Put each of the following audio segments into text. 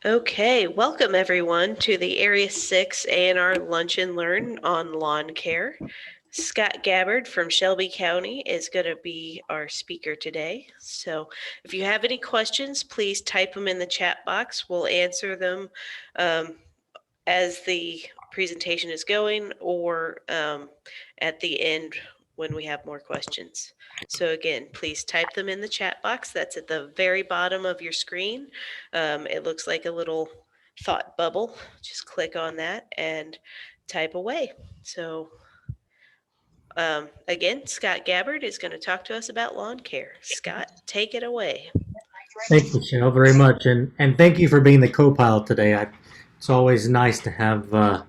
Okay, welcome everyone to the Area 6 A&R Lunch and Learn on lawn care. Scott Gabbard from Shelby County is going to be our speaker today. So if you have any questions, please type them in the chat box. We'll answer them as the presentation is going or at the end when we have more questions. So again, please type them in the chat box. That's at the very bottom of your screen. It looks like a little thought bubble. Just click on that and type away. So again, Scott Gabbard is going to talk to us about lawn care. Scott, take it away. Thank you, Michelle, very much, and thank you for being the co-pilot today. It's always nice to have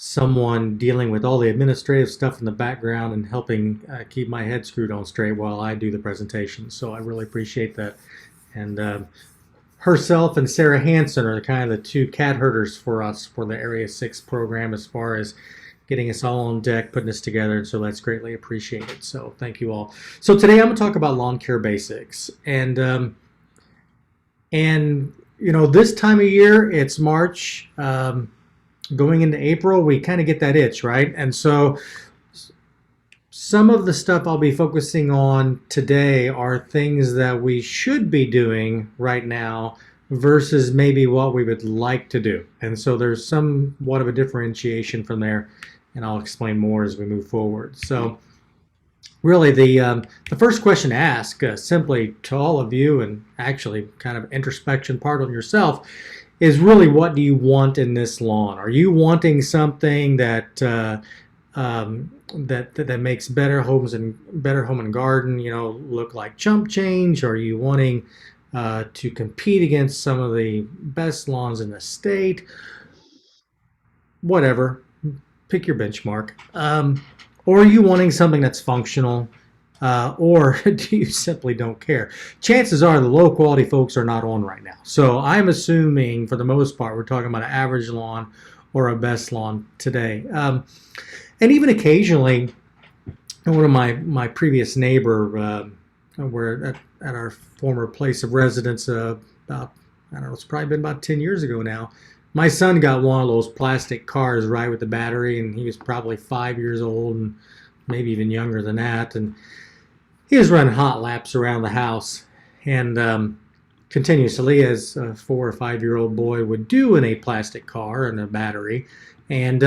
someone dealing with all the administrative stuff in the background and helping keep my head screwed on straight while I do the presentation. So I really appreciate that. And herself and Sarah Hansen are kind of the two cat herders for us for the Area 6 program as far as getting us all on deck, putting this together. So that's greatly appreciated. So thank you all. So today I'm going to talk about lawn care basics. And this time of year, it's March, going into April, we kind of get that itch, right? And so some of the stuff I'll be focusing on today are things that we should be doing right now versus maybe what we would like to do. And so there's somewhat of a differentiation from there, and I'll explain more as we move forward. So really, the first question to ask simply to all of you, and actually kind of introspection part on yourself, is really, what do you want in this lawn? Are you wanting something that that makes better homes and better home and garden, look like chump change? Are you wanting to compete against some of the best lawns in the state? Whatever, pick your benchmark. Or are you wanting something that's functional? Or do you simply don't care? Chances are the low quality folks are not on right now. So I'm assuming for the most part we're talking about an average lawn or a best lawn today. And even occasionally, one of my previous neighbor, we're at our former place of residence about, I don't know, it's probably been about 10 years ago now. My son got one of those plastic cars, right, with the battery, and he was probably 5 years old and maybe even younger than that. And he was running hot laps around the house and continuously, as a 4 or 5 year old boy would do in a plastic car and a battery. And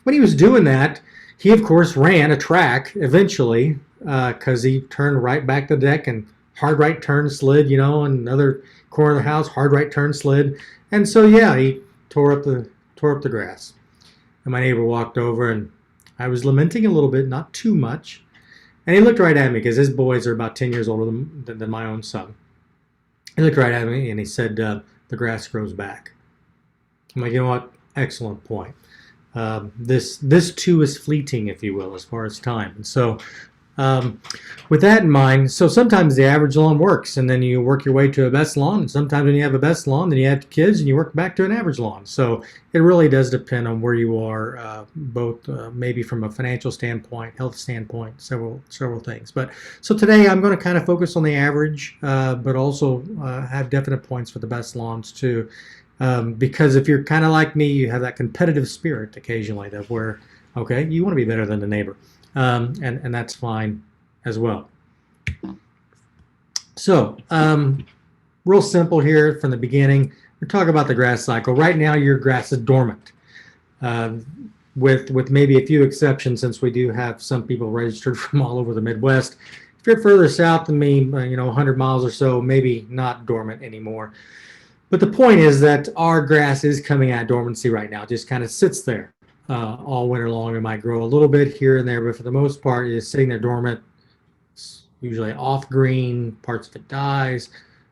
when he was doing that, he, of course, ran a track eventually because he turned right back to the deck and hard right turn slid, and another corner of the house, hard right turn slid. And so, yeah, he tore up the grass. And my neighbor walked over, and I was lamenting a little bit, not too much. And he looked right at me because his boys are about 10 years older than my own son. He looked right at me and he said, the grass grows back. I'm like, you know what? Excellent point. This too is fleeting, if you will, as far as time. And so with that in mind, so sometimes the average lawn works, and then you work your way to a best lawn. And sometimes when you have a best lawn, then you have kids, and you work back to an average lawn. So it really does depend on where you are, both maybe from a financial standpoint, health standpoint, several things. But so today I'm going to kind of focus on the average, but also have definite points for the best lawns too. Because if you're kind of like me, you have that competitive spirit occasionally that where, okay, you want to be better than the neighbor. And that's fine as well. So, real simple here from the beginning. We're talking about the grass cycle. Right now, your grass is dormant, with maybe a few exceptions, since we do have some people registered from all over the Midwest. If you're further south than me, 100 miles or so, maybe not dormant anymore. But the point is that our grass is coming out of dormancy right now. It just kind of sits there all winter long. It might grow a little bit here and there, but for the most part, it's sitting there dormant. It's usually off green, parts of it dies.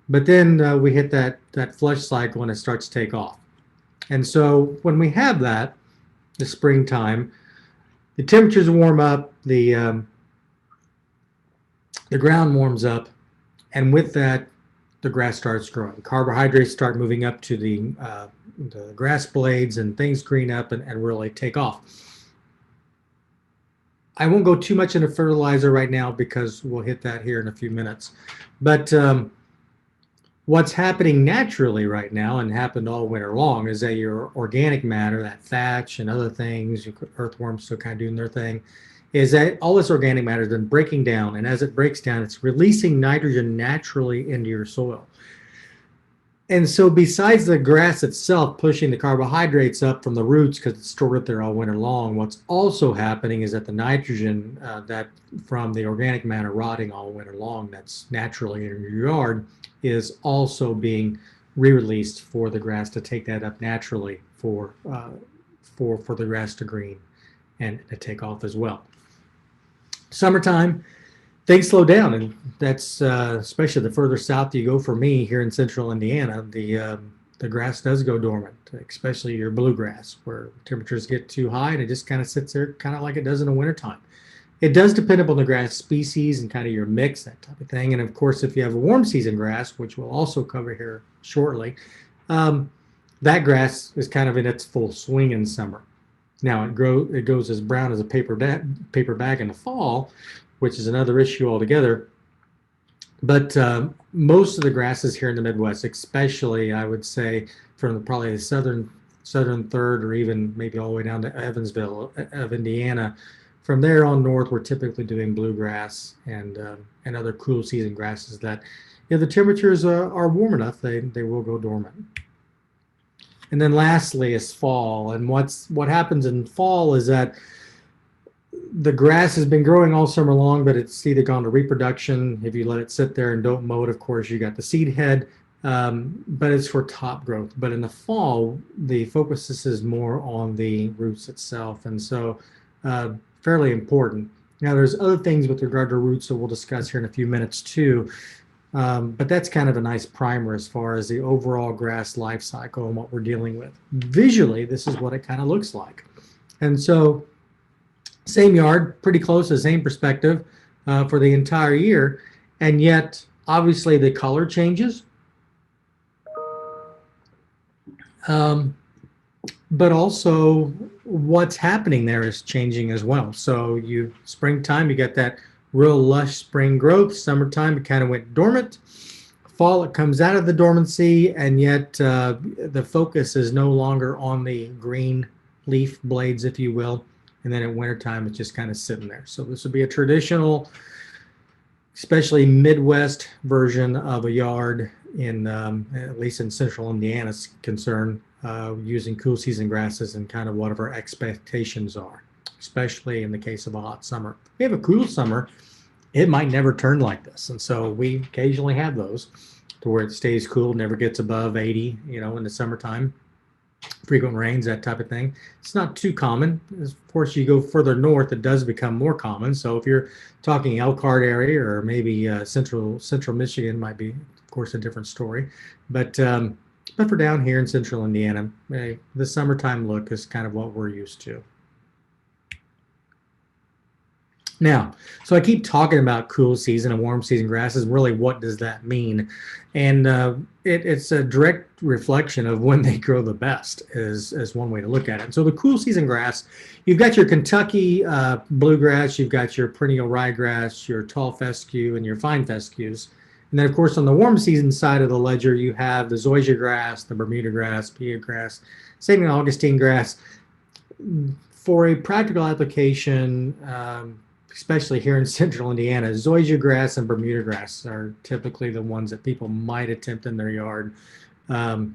But then we hit that flush cycle and it starts to take off. And so when we have that, the springtime, the temperatures warm up, the ground warms up, and with that, the grass starts growing. Carbohydrates start moving up to the grass blades, and things green up and really take off. I won't go too much into fertilizer right now because we'll hit that here in a few minutes. But What's happening naturally right now and happened all winter long is that your organic matter, that thatch and other things, earthworms still kind of doing their thing, is that all this organic matter has been breaking down. And as it breaks down, it's releasing nitrogen naturally into your soil. And so besides the grass itself pushing the carbohydrates up from the roots because it's stored up there all winter long, what's also happening is that the nitrogen that from the organic matter rotting all winter long that's naturally in your yard is also being re-released for the grass to take that up naturally for the grass to green and to take off as well. Summertime, things slow down, and that's especially the further south you go. For me here in central Indiana, the grass does go dormant, especially your bluegrass, where temperatures get too high and it just kind of sits there, kind of like it does in the wintertime. It does depend upon the grass species and kind of your mix, that type of thing. And of course, if you have a warm season grass, which we'll also cover here shortly, that grass is kind of in its full swing in summer. Now it goes as brown as a paper bag in the fall, which is another issue altogether. But most of the grasses here in the Midwest, especially I would say from probably the southern third, or even maybe all the way down to Evansville of Indiana, from there on north, we're typically doing bluegrass and other cool season grasses that, if the temperatures are warm enough, they will go dormant. And then lastly is fall. And what happens in fall is that the grass has been growing all summer long, but it's either gone to reproduction. If you let it sit there and don't mow it, of course, you got the seed head, but it's for top growth. But in the fall, the focus is more on the roots itself. And so fairly important. Now, there's other things with regard to roots that we'll discuss here in a few minutes too. But that's kind of a nice primer as far as the overall grass life cycle and what we're dealing with. Visually, this is what it kind of looks like. And so same yard, pretty close, the same perspective for the entire year. And yet, obviously, the color changes. But also what's happening there is changing as well. So springtime, you get that real lush spring growth. Summertime, it kind of went dormant. Fall, it comes out of the dormancy, and yet the focus is no longer on the green leaf blades, if you will. And then at wintertime, it's just kind of sitting there. So this would be a traditional, especially Midwest version of a yard in, at least in central Indiana's concern, using cool season grasses and kind of what our expectations are, especially in the case of a hot summer. If we have a cool summer, it might never turn like this. And so we occasionally have those to where it stays cool, never gets above 80, in the summertime. Frequent rains, that type of thing. It's not too common. Of course, you go further north, it does become more common. So if you're talking Elkhart area or maybe central Michigan, might be, of course, a different story. But for down here in central Indiana, the summertime look is kind of what we're used to. Now, so I keep talking about cool season and warm season grasses. Really, what does that mean? And it's a direct reflection of when they grow the best, is one way to look at it. So the cool season grass, you've got your Kentucky bluegrass, you've got your perennial ryegrass, your tall fescue, and your fine fescues. And then, of course, on the warm season side of the ledger, you have the Zoysia grass, the Bermuda grass, Pia grass, St. Augustine grass. For a practical application, especially here in central Indiana, Zoysia grass and Bermuda grass are typically the ones that people might attempt in their yard. And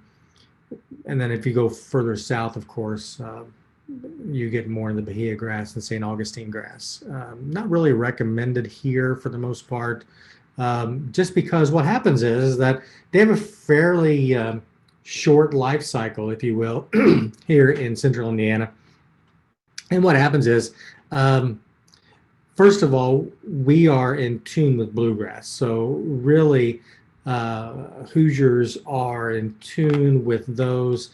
then if you go further south, of course, you get more in the Bahia grass and St. Augustine grass. Not really recommended here for the most part, just because what happens is that they have a fairly short life cycle, if you will, here in central Indiana. And what happens is, first of all, we are in tune with bluegrass. So really, Hoosiers are in tune with those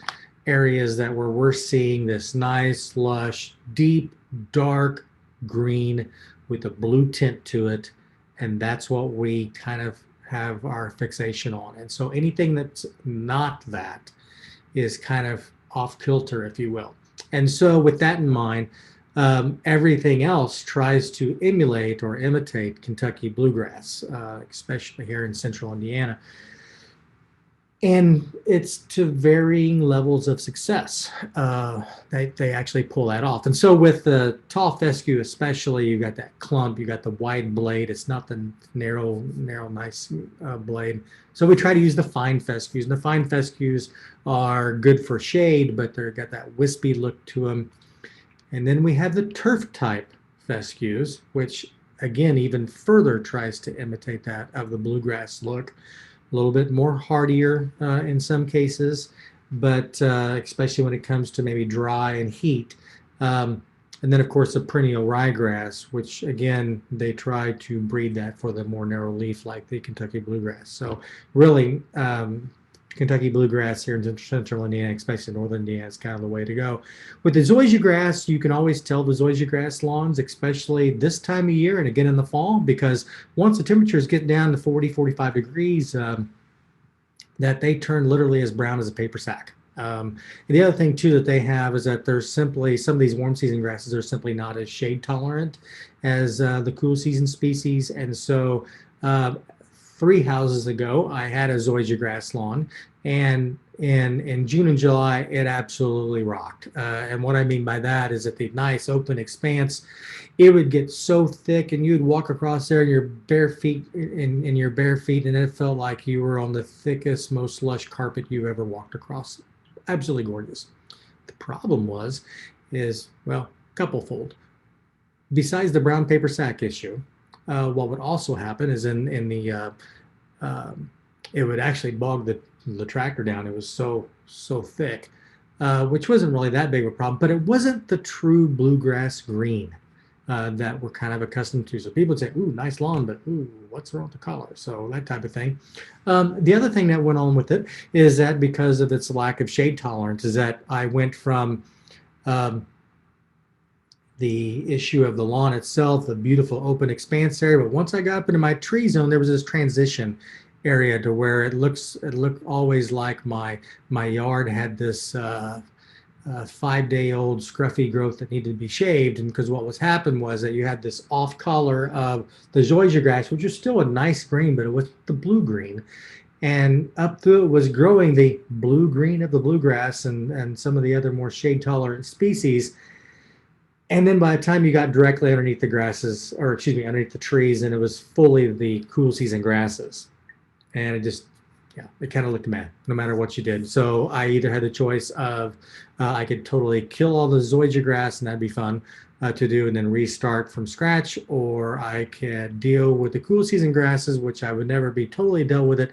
areas where we're seeing this nice, lush, deep, dark green with a blue tint to it. And that's what we kind of have our fixation on. And so anything that's not that is kind of off kilter, if you will. And so with that in mind, everything else tries to emulate or imitate Kentucky bluegrass, especially here in central Indiana. And it's to varying levels of success. They actually pull that off. And so with the tall fescue especially, you got that clump, you got the wide blade. It's not the narrow, nice blade. So we try to use the fine fescues. And the fine fescues are good for shade, but they've got that wispy look to them. And then we have the turf type fescues, which again even further tries to imitate that of the bluegrass look. A little bit more hardier in some cases, but especially when it comes to maybe dry and heat. And then, of course, the perennial ryegrass, which again, they try to breed that for the more narrow leaf like the Kentucky bluegrass. So really, Kentucky bluegrass here in central Indiana, especially northern Indiana, is kind of the way to go. With the zoysia grass, you can always tell the zoysia grass lawns, especially this time of year and again in the fall, because once the temperatures get down to 40, 45 degrees, that they turn literally as brown as a paper sack. And the other thing too that they have is that there's simply some of these warm season grasses are simply not as shade tolerant as the cool season species, and so 3 houses ago, I had a zoysia grass lawn, and in June and July, it absolutely rocked. And what I mean by that is that the nice open expanse, it would get so thick, and you'd walk across there in your bare feet, in your bare feet, and it felt like you were on the thickest, most lush carpet you ever walked across. Absolutely gorgeous. The problem is well, couplefold. Besides the brown paper sack issue, what would also happen is in the it would actually bog the tractor down. It was so thick, which wasn't really that big of a problem, but it wasn't the true bluegrass green that we're kind of accustomed to. So people would say, "Ooh, nice lawn," but "Ooh, what's wrong with the color?" So that type of thing. The other thing that went on with it is that because of its lack of shade tolerance, is that I went from the issue of the lawn itself, the beautiful open expanse area. But once I got up into my tree zone, there was this transition area to where it looked always like my yard had this 5-day-old scruffy growth that needed to be shaved. And because what was happened was that you had this off color of the zoysia grass, which is still a nice green, but it was the blue green. And up through it was growing the blue green of the bluegrass and some of the other more shade tolerant species. And then by the time you got directly underneath the grasses, or excuse me, underneath the trees, and it was fully the cool season grasses. And it just, yeah, it kind of looked bad no matter what you did. So I either had the choice of I could totally kill all the zoysia grass, and that'd be fun to do, and then restart from scratch, or I could deal with the cool season grasses, which I would never be totally dealt with it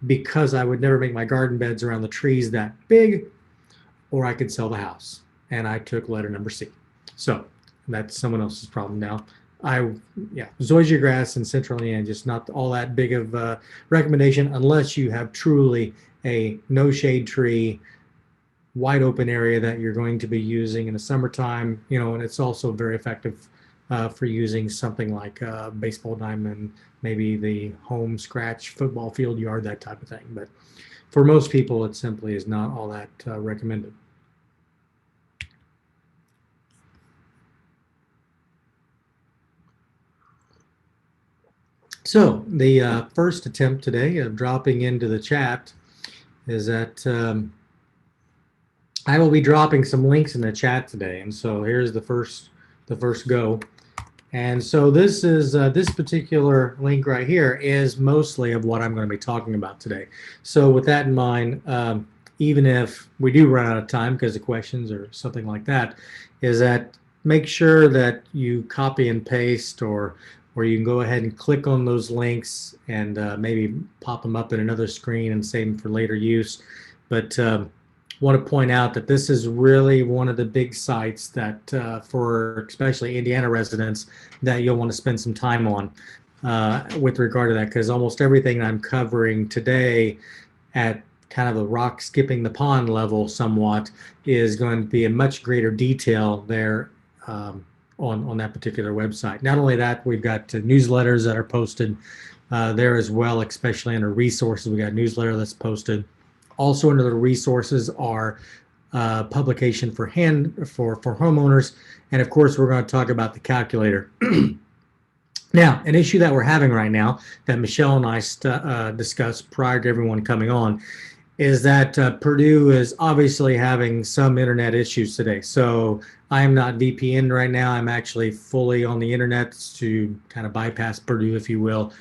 because I would never make my garden beds around the trees that big, or I could sell the house. And I took letter number C. So that's someone else's problem now. Zoysia grass in central Indiana, just not all that big of a recommendation unless you have truly a no shade tree, wide open area that you're going to be using in the summertime, and it's also very effective for using something like a baseball diamond, maybe the home scratch football field yard, that type of thing. But for most people, it simply is not all that recommended. So the first attempt today of dropping into the chat is that I will be dropping some links in the chat today, and so here's the first go. And so this is this particular link right here is mostly of what I'm going to be talking about today. So with that in mind, even if we do run out of time because of questions or something like that, is that make sure that you copy and paste, or you can go ahead and click on those links and maybe pop them up in another screen and save them for later use. But want to point out that this is really one of the big sites that for especially Indiana residents that you'll want to spend some time on with regard to that, because almost everything I'm covering today at kind of a rock skipping the pond level somewhat is going to be in much greater detail there on that particular website. Not only that, we've got newsletters that are posted there as well, especially under resources. We got a newsletter that's posted. Also under the resources are publication for homeowners, and of course we're going to talk about the calculator. Now, an issue that we're having right now that Michelle and I discussed prior to everyone coming on is that Purdue is obviously having some internet issues today. So I'm not VPN right now. I'm actually fully on the internet to kind of bypass Purdue, if you will.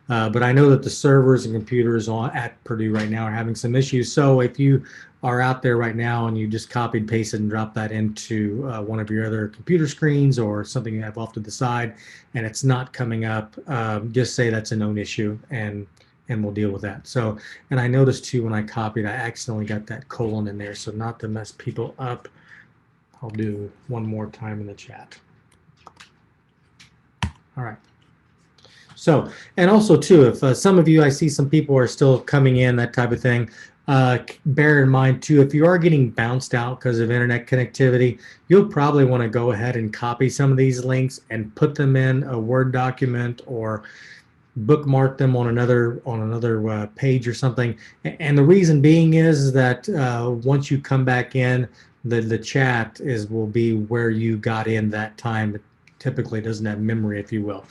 But I know that the servers and computers at Purdue right now are having some issues. So if you are out there right now and you just copied, pasted, and dropped that into one of your other computer screens or something you have off to the side, and it's not coming up, just say that's a known issue, and we'll deal with that. So, and I noticed too when I copied, I accidentally got that colon in there. So not to mess people up, I'll do one more time in the chat. All right. So, and also too, if some of you, I see some people are still coming in, that type of thing, bear in mind too, if you are getting bounced out because of internet connectivity, you'll probably want to go ahead and copy some of these links and put them in a Word document or bookmark them on another page or something. And the reason being is that once you come back in, the chat will be where you got in that time. It typically doesn't have memory, if you will.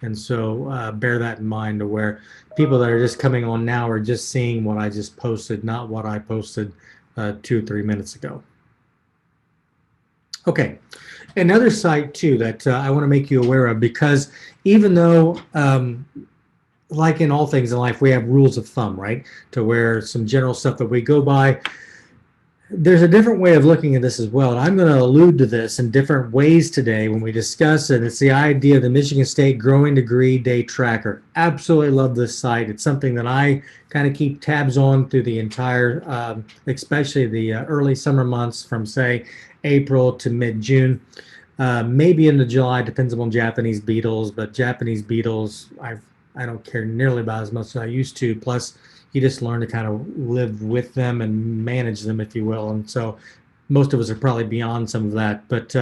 And so bear that in mind, to where people that are just coming on now are just seeing what I just posted, not what I posted 2 or 3 minutes ago. Okay, another site too that I want to make you aware of, because even though like in all things in life, we have rules of thumb, right? To where some general stuff that we go by, there's a different way of looking at this as well. And I'm going to allude to this in different ways today when we discuss it. It's the idea of the Michigan State Growing Degree Day Tracker. Absolutely love this site. It's something that I kind of keep tabs on through the entire, especially the early summer months from, say, April to mid-June. Maybe into July, depends on Japanese beetles, but Japanese beetles, I don't care nearly about as much as I used to. Plus, you just learn to kind of live with them and manage them, if you will. And so most of us are probably beyond some of that, but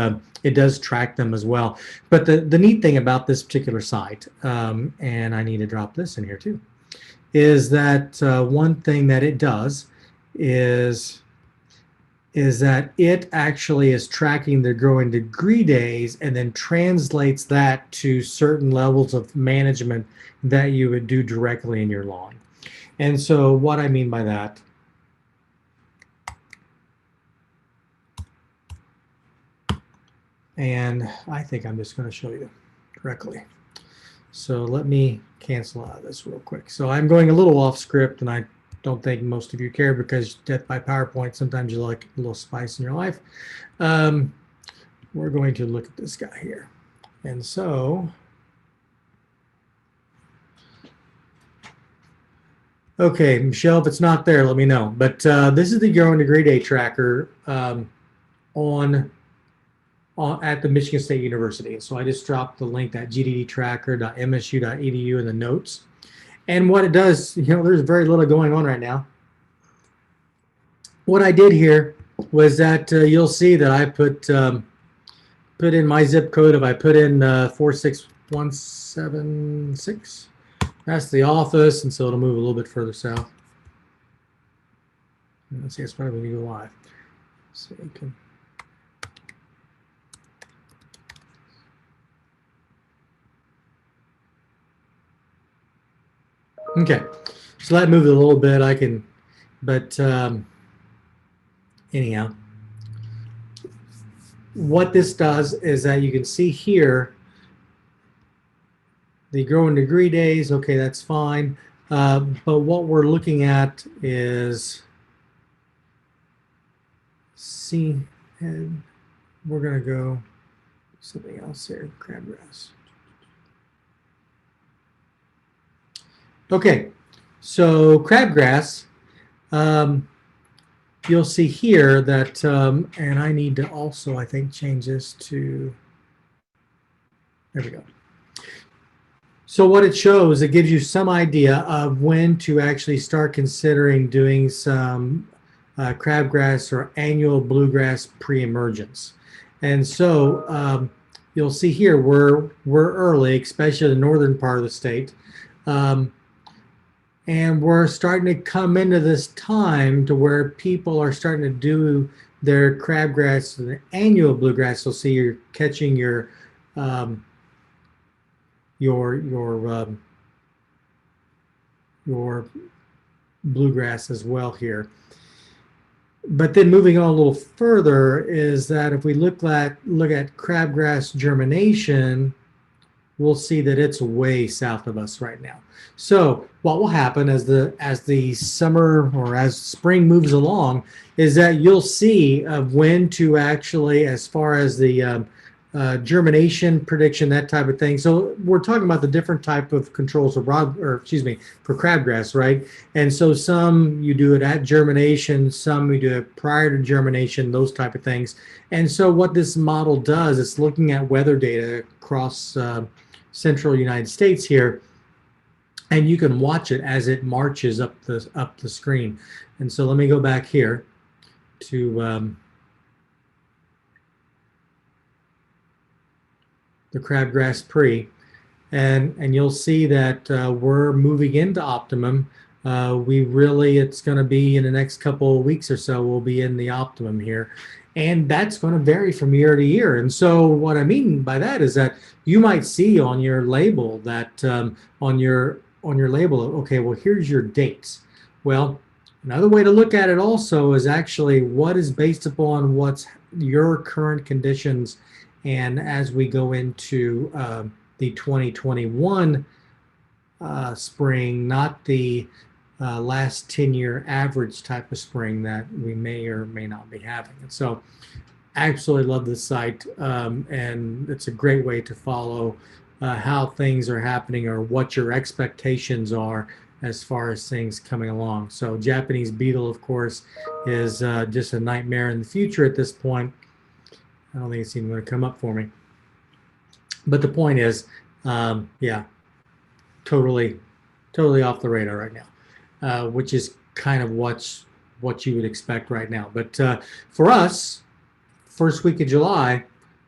it does track them as well. But the neat thing about this particular site, and I need to drop this in here too, is that one thing that it does is that it actually is tracking the growing degree days and then translates that to certain levels of management that you would do directly in your lawn. And so what I mean by that, and I think I'm just going to show you directly. So let me cancel out of this real quick. So I'm going a little off script, and I don't think most of you care, because death by PowerPoint, sometimes you like a little spice in your life. We're going to look at this guy here. And so, okay, Michelle, if it's not there, let me know. But this is the Growing Degree Day Tracker at the Michigan State University. So I just dropped the link, that gddtracker.msu.edu, in the notes. And what it does, there's very little going on right now. What I did here was that you'll see that I put in my zip code. If I put in 46176, that's the office, and so it'll move a little bit further south. Let's see, it's probably when you go live. So you can. Okay, so that moved a little bit. I can, but anyhow, what this does is that you can see here the growing degree days. Okay, that's fine. But what we're looking at is, see, and we're going to go something else here, crabgrass. Okay, so crabgrass, you'll see here that, and I need to also, I think, change this to, there we go. So what it shows, it gives you some idea of when to actually start considering doing some crabgrass or annual bluegrass pre-emergence. And so you'll see here we're early, especially the northern part of the state. And we're starting to come into this time to where people are starting to do their crabgrass and the annual bluegrass. You'll see you're catching your bluegrass as well here. But then moving on a little further is that if we look at crabgrass germination, we'll see that it's way south of us right now. So what will happen as the summer or as spring moves along is that you'll see when to actually, as far as the germination prediction, that type of thing. So we're talking about the different type of controls for for crabgrass, right? And so some you do it at germination, some you do it prior to germination, those type of things. And so what this model does is looking at weather data across central United States here, and you can watch it as it marches up the screen. And so let me go back here to the crabgrass pre, and you'll see that we're moving into optimum. It's going to be in the next couple of weeks or so, we'll be in the optimum here. And that's going to vary from year to year. And so what I mean by that is that you might see on your label that on your label, okay, well, here's your dates. Well, another way to look at it also is actually what is based upon what's your current conditions. And as we go into the 2021 spring, not the last 10-year average type of spring that we may or may not be having. And so I absolutely love this site, and it's a great way to follow how things are happening or what your expectations are as far as things coming along. So Japanese beetle, of course, is just a nightmare in the future at this point. I don't think it's even going to come up for me. But the point is, yeah, totally off the radar right now, which is kind of what you would expect right now. But for us, first week of July,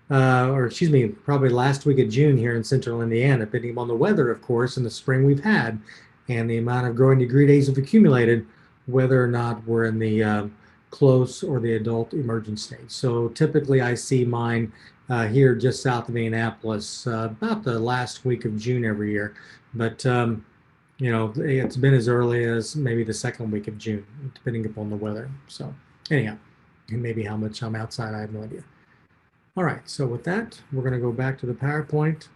or excuse me, probably last week of June here in central Indiana, depending on the weather, of course, and the spring we've had, and the amount of growing degree days we've accumulated, whether or not we're in the close or the adult emergent stage. So typically I see mine here just south of Indianapolis about the last week of June every year. But you know, it's been as early as maybe the second week of June, depending upon the weather. So anyhow, and maybe how much I'm outside, I have no idea. All right, so with that, we're going to go back to the PowerPoint.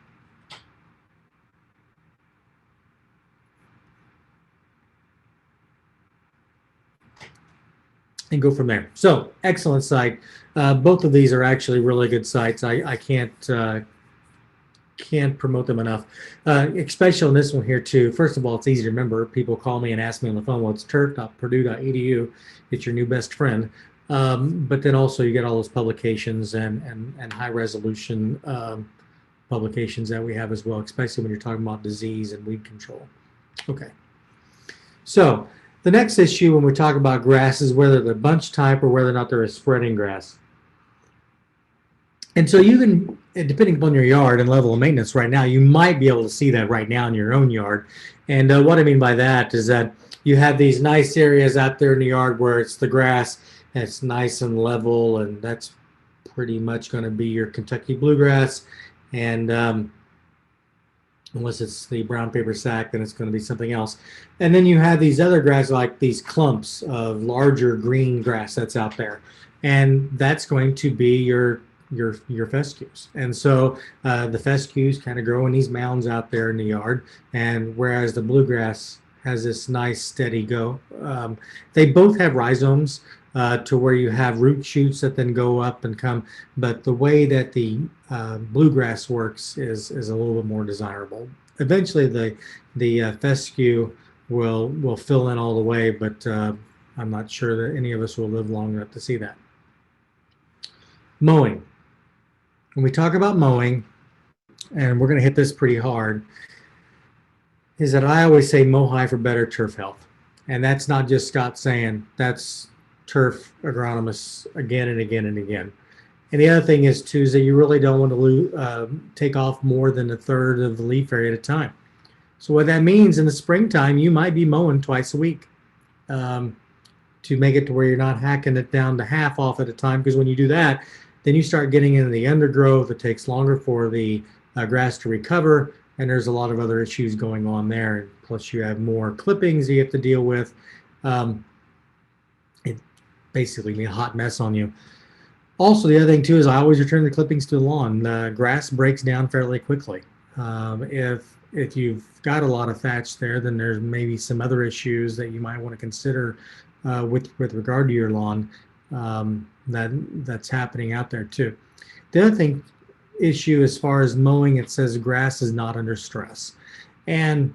And go from there. So excellent site. Both of these are actually really good sites. I can't promote them enough, especially on this one here too. First of all, it's easy to remember. People call me and ask me on the phone, well, it's turf.purdue.edu. It's your new best friend. But then also you get all those publications and high resolution publications that we have as well, especially when you're talking about disease and weed control. Okay. So the next issue when we talk about grass is whether they're bunch type or whether or not they're a spreading grass. And so you can, depending upon your yard and level of maintenance right now, you might be able to see that right now in your own yard. And what I mean by that is that you have these nice areas out there in the yard where it's the grass and it's nice and level, and that's pretty much going to be your Kentucky bluegrass. And unless it's the brown paper sack, then it's going to be something else. And then you have these other grass, like these clumps of larger green grass that's out there, and that's going to be your fescues. And so the fescues kind of grow in these mounds out there in the yard, and whereas the bluegrass has this nice steady go. They both have rhizomes to where you have root shoots that then go up and come, but the way that the bluegrass works is a little bit more desirable. Eventually the fescue will fill in all the way, but I'm not sure that any of us will live long enough to see that. Mowing. When we talk about mowing, and we're going to hit this pretty hard, is that I always say mow high for better turf health. And that's not just Scott saying, that's turf agronomists again and again and again. And the other thing is too, is that you really don't want to take off more than a third of the leaf area at a time. So what that means in the springtime, you might be mowing twice a week to make it to where you're not hacking it down to half off at a time, because when you do that, then you start getting into the undergrowth. It takes longer for the grass to recover, and there's a lot of other issues going on there. Plus you have more clippings you have to deal with, it basically be a hot mess on you. Also, the other thing too is I always return the clippings to the lawn. The grass breaks down fairly quickly. If you've got a lot of thatch there, then there's maybe some other issues that you might want to consider with regard to your lawn that's happening out there too. The other thing issue as far as mowing, it says grass is not under stress, and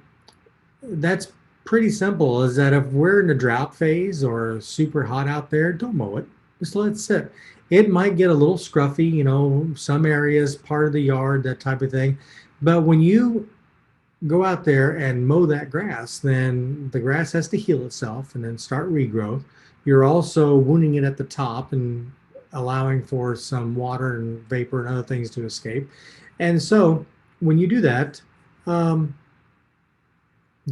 that's pretty simple. Is that if we're in a drought phase or super hot out there, don't mow it. Just let it sit. It might get a little scruffy, you know, some areas, part of the yard, that type of thing. But when you go out there and mow that grass, then the grass has to heal itself and then start regrowth. You're also wounding it at the top and allowing for some water and vapor and other things to escape. And so when you do that, um,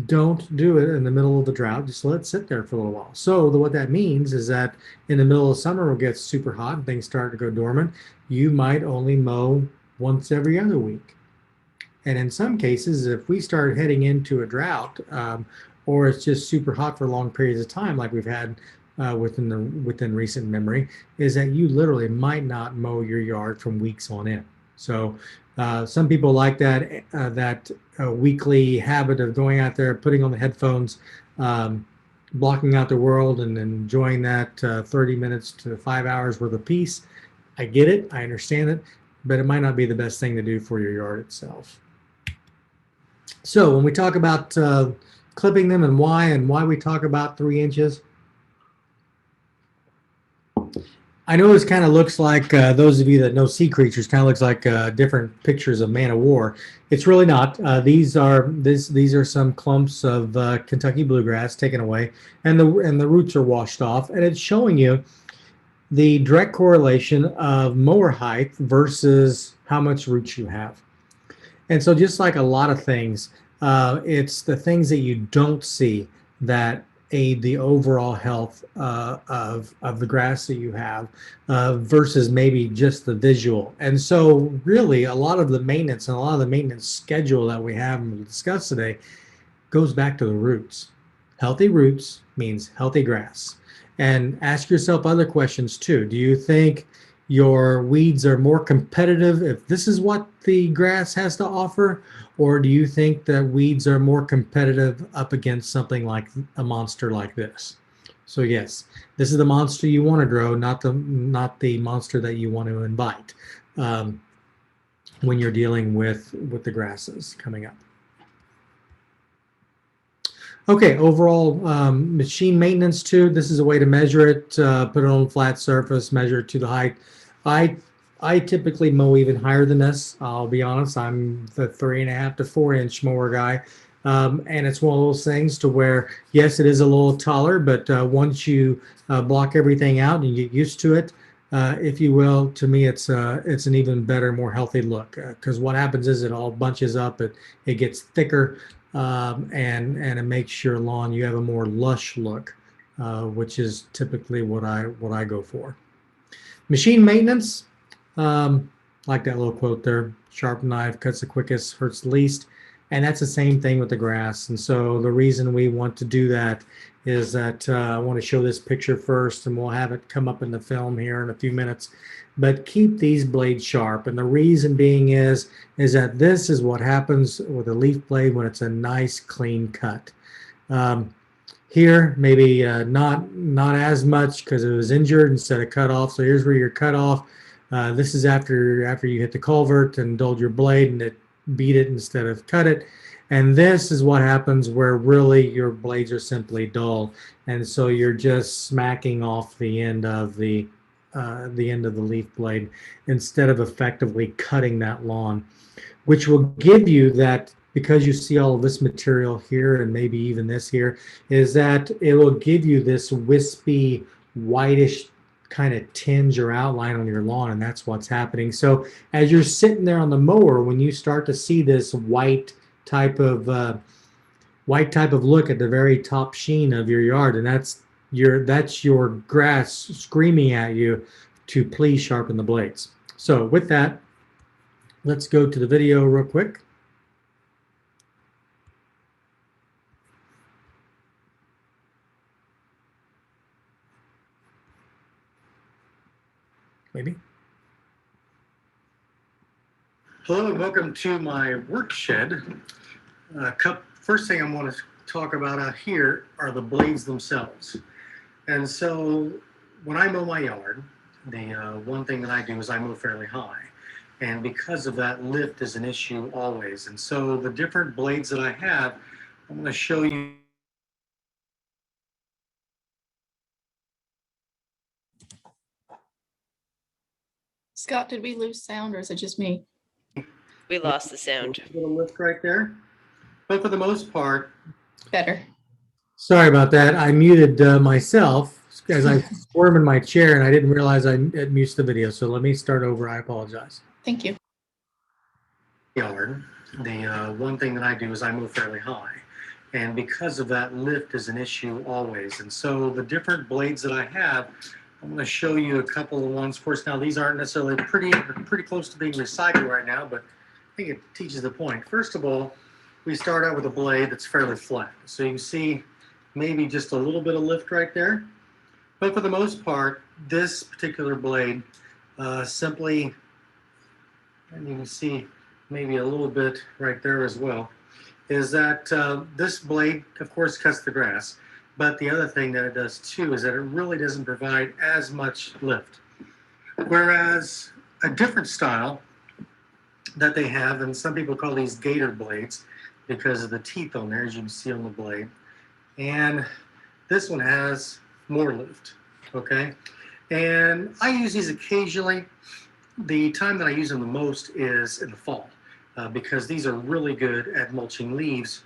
don't do it in the middle of the drought. Just let it sit there for a little while. So what that means is that in the middle of summer, it gets super hot and things start to go dormant. You might only mow once every other week. And in some cases, if we start heading into a drought, or it's just super hot for long periods of time, like we've had within recent memory, is that you literally might not mow your yard from weeks on end. So some people like that weekly habit of going out there, putting on the headphones, blocking out the world, and enjoying that 30 minutes to 5 hours worth of peace. I get it, I understand it, but it might not be the best thing to do for your yard itself. So when we talk about clipping them and why we talk about 3 inches, I know this kind of looks like, those of you that know sea creatures, kind of looks like different pictures of Man of War. It's really not. These are some clumps of Kentucky bluegrass taken away, and the roots are washed off, and it's showing you the direct correlation of mower height versus how much roots you have. And so just like a lot of things, it's the things that you don't see that aid the overall health of the grass that you have versus maybe just the visual. And so really a lot of the maintenance and a lot of the maintenance schedule that we have and we'll discuss today goes back to the roots. Healthy roots means healthy grass. And ask yourself other questions too. Do you think your weeds are more competitive if this is what the grass has to offer? Or do you think that weeds are more competitive up against something like a monster like this? So yes, this is the monster you want to grow, not the monster that you want to invite when you're dealing with the grasses coming up. Okay, overall machine maintenance too. This is a way to measure it. Put it on a flat surface, measure it to the height. I typically mow even higher than this. I'll be honest. I'm the 3.5 to 4 inch mower guy, and it's one of those things to where yes, it is a little taller, but once you block everything out and you get used to it, if you will, to me it's an even better, more healthy look. Because what happens is it all bunches up. It gets thicker. And it makes your lawn, you have a more lush look, which is typically what I go for. Machine maintenance, like that little quote there, sharp knife cuts the quickest, hurts the least, and that's the same thing with the grass. And so the reason we want to do that is that I want to show this picture first, and we'll have it come up in the film here in a few minutes. But keep these blades sharp, and the reason being is that this is what happens with a leaf blade when it's a nice clean cut. Here maybe not as much because it was injured instead of cut off. So here's where you're cut off. This is after you hit the culvert and dulled your blade and it beat it instead of cut it. And this is what happens where really your blades are simply dull, and so you're just smacking off the end of the leaf blade instead of effectively cutting that lawn, which will give you that, because you see all of this material here and maybe even this here, is that it will give you this wispy, whitish kind of tinge or outline on your lawn, and that's what's happening. So as you're sitting there on the mower, when you start to see this white type of look at the very top sheen of your yard, and that's your grass screaming at you to please sharpen the blades. So with that, let's go to the video real quick. maybe. Hello and welcome to my work shed. First thing I want to talk about out here are the blades themselves. And so when I mow my yard, the one thing that I do is I mow fairly high. And because of that, lift is an issue always. And so the different blades that I have, I'm going to show you. Scott, did we lose sound or is it just me? We lost the sound. A little lift right there. But for the most part, Better. Sorry about that. I muted myself as I squirm in my chair, and I didn't realize it mutes the video. So let me start over. I apologize. Thank you. yard, the one thing that I do is I move fairly high. And because of that, lift is an issue always. And so the different blades that I have, I'm going to show you a couple of ones. Of course, now these aren't necessarily pretty close to being recycled right now, but I think it teaches the point. First of all, we start out with a blade that's fairly flat. So you can see maybe just a little bit of lift right there. But for the most part, this particular blade simply, and you can see maybe a little bit right there as well, is that this blade, of course, cuts the grass. But the other thing that it does too is that it really doesn't provide as much lift. Whereas a different style that they have, and some people call these Gator Blades because of the teeth on there, as you can see on the blade. And this one has more lift, okay? And I use these occasionally. The time that I use them the most is in the fall because these are really good at mulching leaves,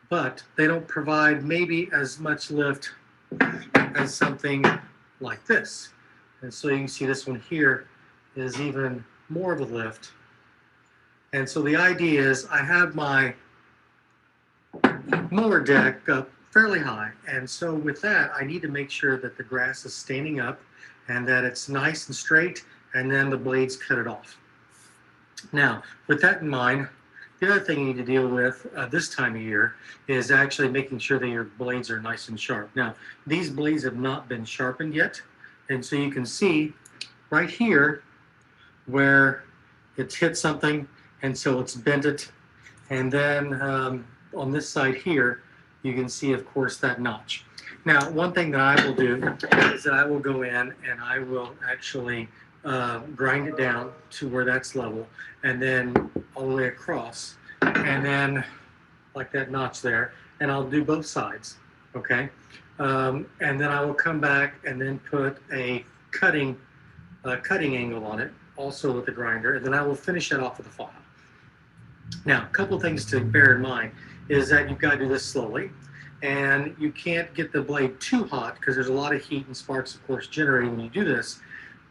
but they don't provide maybe as much lift as something like this. And so you can see this one here is even more of a lift. And so the idea is I have my mower deck up fairly high. And so with that, I need to make sure that the grass is standing up and that it's nice and straight, and then the blades cut it off. Now, with that in mind, the other thing you need to deal with this time of year is actually making sure that your blades are nice and sharp. Now, these blades have not been sharpened yet. And so you can see right here where it's hit something, and so it's bent it. And then on this side here, you can see, of course, that notch. Now, one thing that I will do is that I will go in and I will actually grind it down to where that's level, and then all the way across, and then like that notch there, and I'll do both sides, okay? And then I will come back and then put a cutting angle on it, also with the grinder, and then I will finish that off with a file. Now, a couple of things to bear in mind is that you've got to do this slowly, and you can't get the blade too hot because there's a lot of heat and sparks, of course, generated when you do this.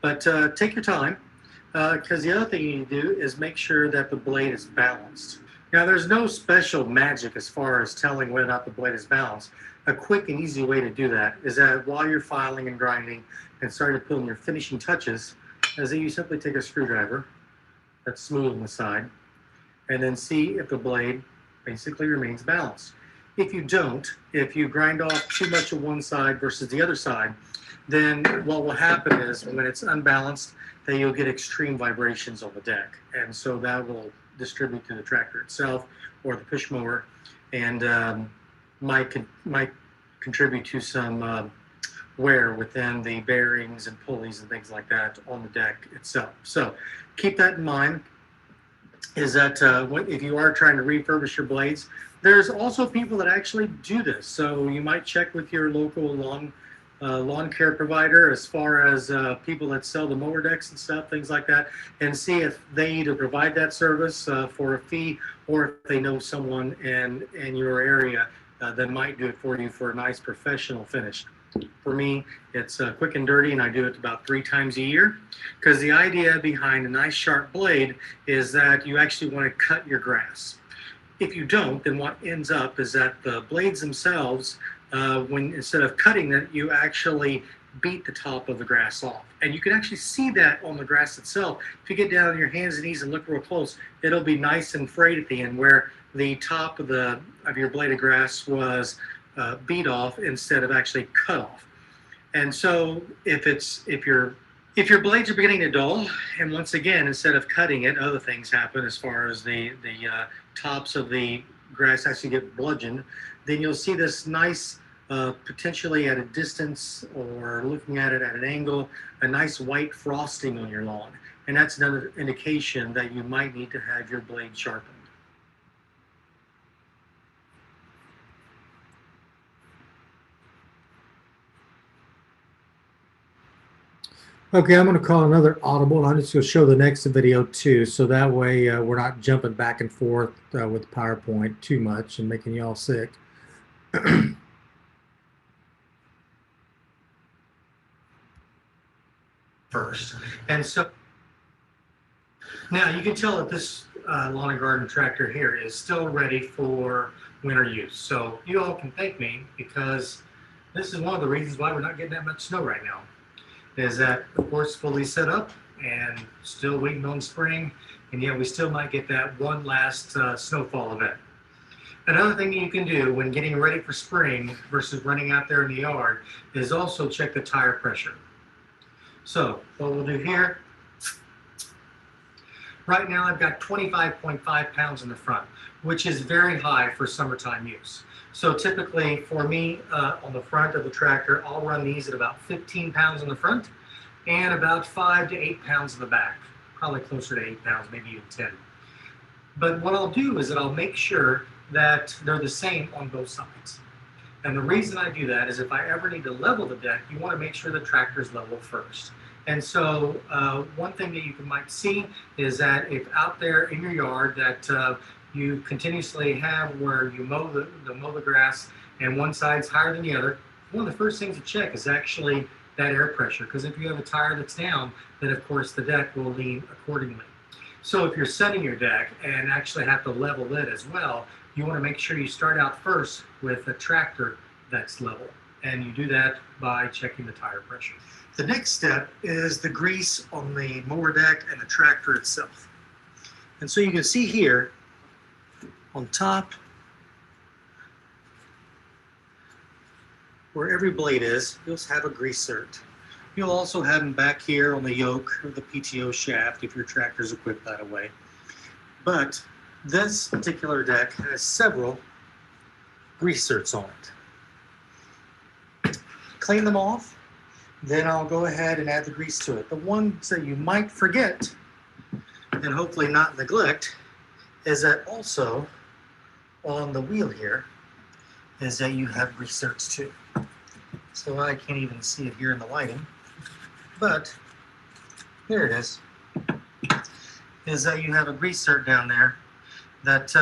But take your time, because the other thing you need to do is make sure that the blade is balanced. Now, there's no special magic as far as telling whether or not the blade is balanced. A quick and easy way to do that is that while you're filing and grinding and starting to put in your finishing touches, is that you simply take a screwdriver that's smooth on the side and then see if the blade basically remains balanced. If you don't, if you grind off too much of one side versus the other side, then what will happen is when it's unbalanced, then you'll get extreme vibrations on the deck. And so that will distribute to the tractor itself or the push mower, and might contribute to some wear within the bearings and pulleys and things like that on the deck itself. So keep that in mind, is that if you are trying to refurbish your blades, there's also people that actually do this. So you might check with your local lawn care provider as far as people that sell the mower decks and stuff, things like that, and see if they either provide that service for a fee, or if they know someone in your area that might do it for you for a nice professional finish. For me, it's quick and dirty, and I do it about 3 times a year, because the idea behind a nice sharp blade is that you actually want to cut your grass. If you don't, then what ends up is that the blades themselves, when instead of cutting it, you actually beat the top of the grass off. And you can actually see that on the grass itself. If you get down on your hands and knees and look real close, it'll be nice and frayed at the end where the top of your blade of grass was beat off instead of actually cut off. And so if you're If your blades are beginning to dull, and once again, instead of cutting it, other things happen as far as the tops of the grass actually get bludgeoned, then you'll see this nice, potentially at a distance or looking at it at an angle, a nice white frosting on your lawn. And that's another indication that you might need to have your blade sharpened. Okay, I'm going to call another audible, and I'm just going to show the next video too, so that way we're not jumping back and forth with PowerPoint too much and making you all sick. First. And so now you can tell that this lawn and garden tractor here is still ready for winter use. So you all can thank me, because this is one of the reasons why we're not getting that much snow right now. Is that, of course, fully set up and still waiting on spring, and yet we still might get that one last snowfall event. Another thing you can do when getting ready for spring versus running out there in the yard is also check the tire pressure. So what we'll do here, right now I've got 25.5 pounds in the front, which is very high for summertime use. So typically for me, on the front of the tractor, I'll run these at about 15 pounds in the front and about 5 to 8 pounds in the back, probably closer to 8 pounds, maybe even 10. But what I'll do is that I'll make sure that they're the same on both sides. And the reason I do that is if I ever need to level the deck, you want to make sure the tractor is level first. And so one thing that you might see is that if out there in your yard that you continuously have where you mow the grass and one side's higher than the other, one of the first things to check is actually that air pressure, because if you have a tire that's down, then of course the deck will lean accordingly. So if you're setting your deck and actually have to level it as well, you want to make sure you start out first with a tractor that's level, and you do that by checking the tire pressure. The next step is the grease on the mower deck and the tractor itself. And so you can see here on top where every blade is, you'll have a grease cert. You'll also have them back here on the yoke of the PTO shaft if your tractor's equipped that way. But this particular deck has several grease certs on it. Clean them off, then I'll go ahead and add the grease to it. The ones that you might forget, and hopefully not neglect, is that also on the wheel here is that you have grease certs too. So I can't even see it here in the lighting, but there it is that you have a grease cert down there that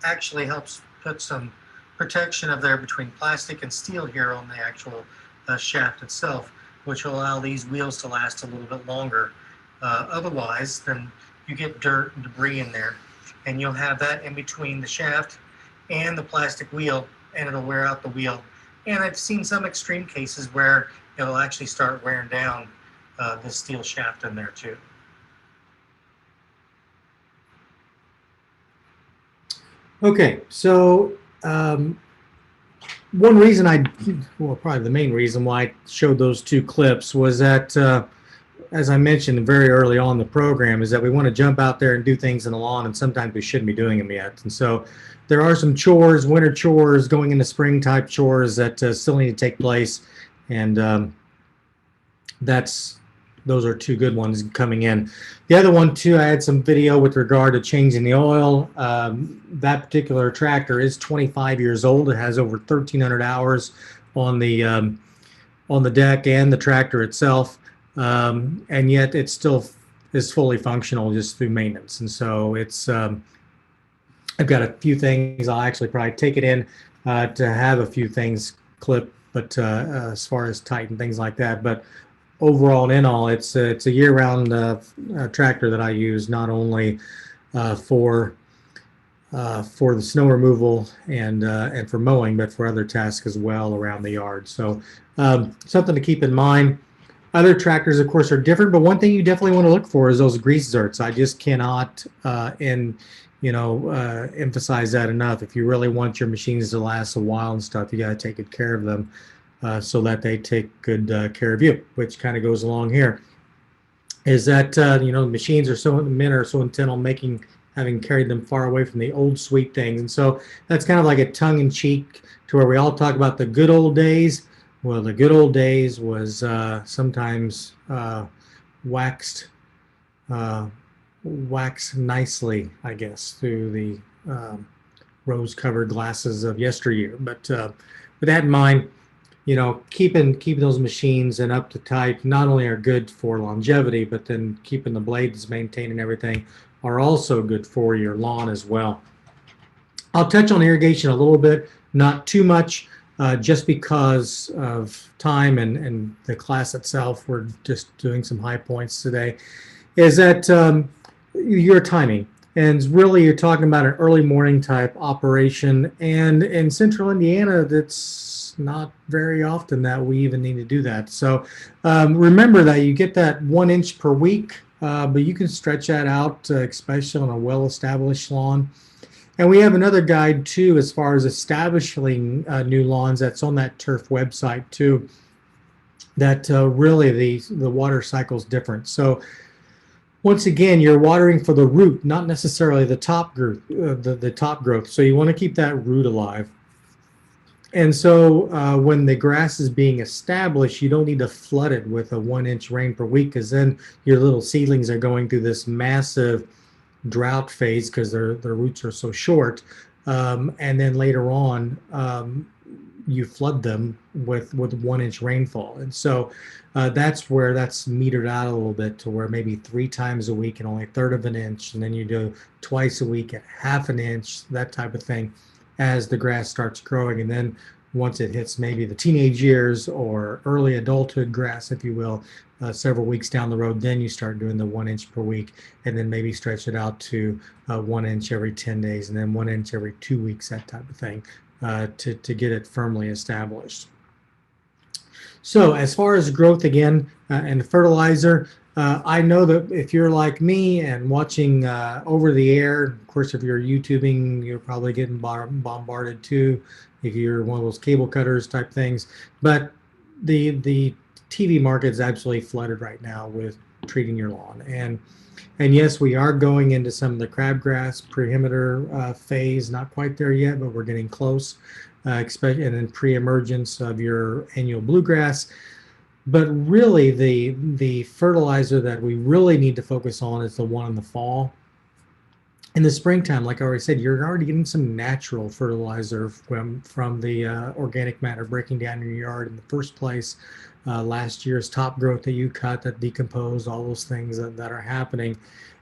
actually helps put some protection of there between plastic and steel here on the actual shaft itself, which will allow these wheels to last a little bit longer. Otherwise, then you get dirt and debris in there, and you'll have that in between the shaft and the plastic wheel, and it'll wear out the wheel. And I've seen some extreme cases where it'll actually start wearing down the steel shaft in there too. Okay, so one reason probably the main reason why I showed those two clips was that, as I mentioned very early on in the program, is that we want to jump out there and do things in the lawn, and sometimes we shouldn't be doing them yet. And so there are some chores, winter chores, going into spring type chores that still need to take place, and those are two good ones coming in. The other one too, I had some video with regard to changing the oil. That particular tractor is 25 years old. It has over 1,300 hours on the deck and the tractor itself, and yet it still is fully functional just through maintenance. And so it's I've got a few things. I'll actually probably take it in to have a few things clipped, but as far as tighten things like that. But overall and in all, it's a year-round tractor that I use, not only for the snow removal and for mowing, but for other tasks as well around the yard. So something to keep in mind. Other tractors, of course, are different, but one thing you definitely want to look for is those grease zerts. I just cannot emphasize that enough. If you really want your machines to last a while and stuff, you got to take good care of them. So that they take good care of you, which kind of goes along here. is that machines are men are so intent on having carried them far away from the old sweet things, and so that's kind of like a tongue-in-cheek to where we all talk about the good old days. Well, the good old days was sometimes waxed uh, wax nicely, I guess, through the rose-covered glasses of yesteryear. But with that in mind, keeping those machines and up to type not only are good for longevity, but then keeping the blades maintained and everything are also good for your lawn as well. I'll touch on irrigation a little bit, not too much, just because of time and the class itself. We're just doing some high points today. Is that your timing? And really, you're talking about an early morning type operation. And in central Indiana, that's not very often that we even need to do that. So remember that you get that 1 inch per week, but you can stretch that out, especially on a well-established lawn. And we have another guide too, as far as establishing new lawns. That's on that turf website too. That really the water cycle is different. So once again, you're watering for the root, not necessarily the top growth. The top growth. So you want to keep that root alive. And so when the grass is being established, you don't need to flood it with a 1 inch rain per week, because then your little seedlings are going through this massive drought phase because their roots are so short. And then later on, you flood them with 1 inch rainfall. And so that's where that's metered out a little bit to where maybe 3 times a week and only a third of an inch. And then you do twice a week at half an inch, that type of thing, as the grass starts growing. And then once it hits maybe the teenage years or early adulthood grass, if you will, several weeks down the road, then you start doing the 1 inch per week, and then maybe stretch it out to 1 inch every 10 days, and then 1 inch every 2 weeks, that type of thing, to get it firmly established. So as far as growth again and fertilizer, I know that if you're like me and watching over the air, of course, if you're YouTubing, you're probably getting bombarded too, if you're one of those cable cutters type things. But the TV market is absolutely flooded right now with treating your lawn. And yes, we are going into some of the crabgrass perimeter phase, not quite there yet, but we're getting close, and then pre-emergence of your annual bluegrass. But really, the fertilizer that we really need to focus on is the one in the fall. In the springtime, like I already said, you're already getting some natural fertilizer from the organic matter breaking down in your yard in the first place. Last year's top growth that you cut, that decomposed, all those things that are happening.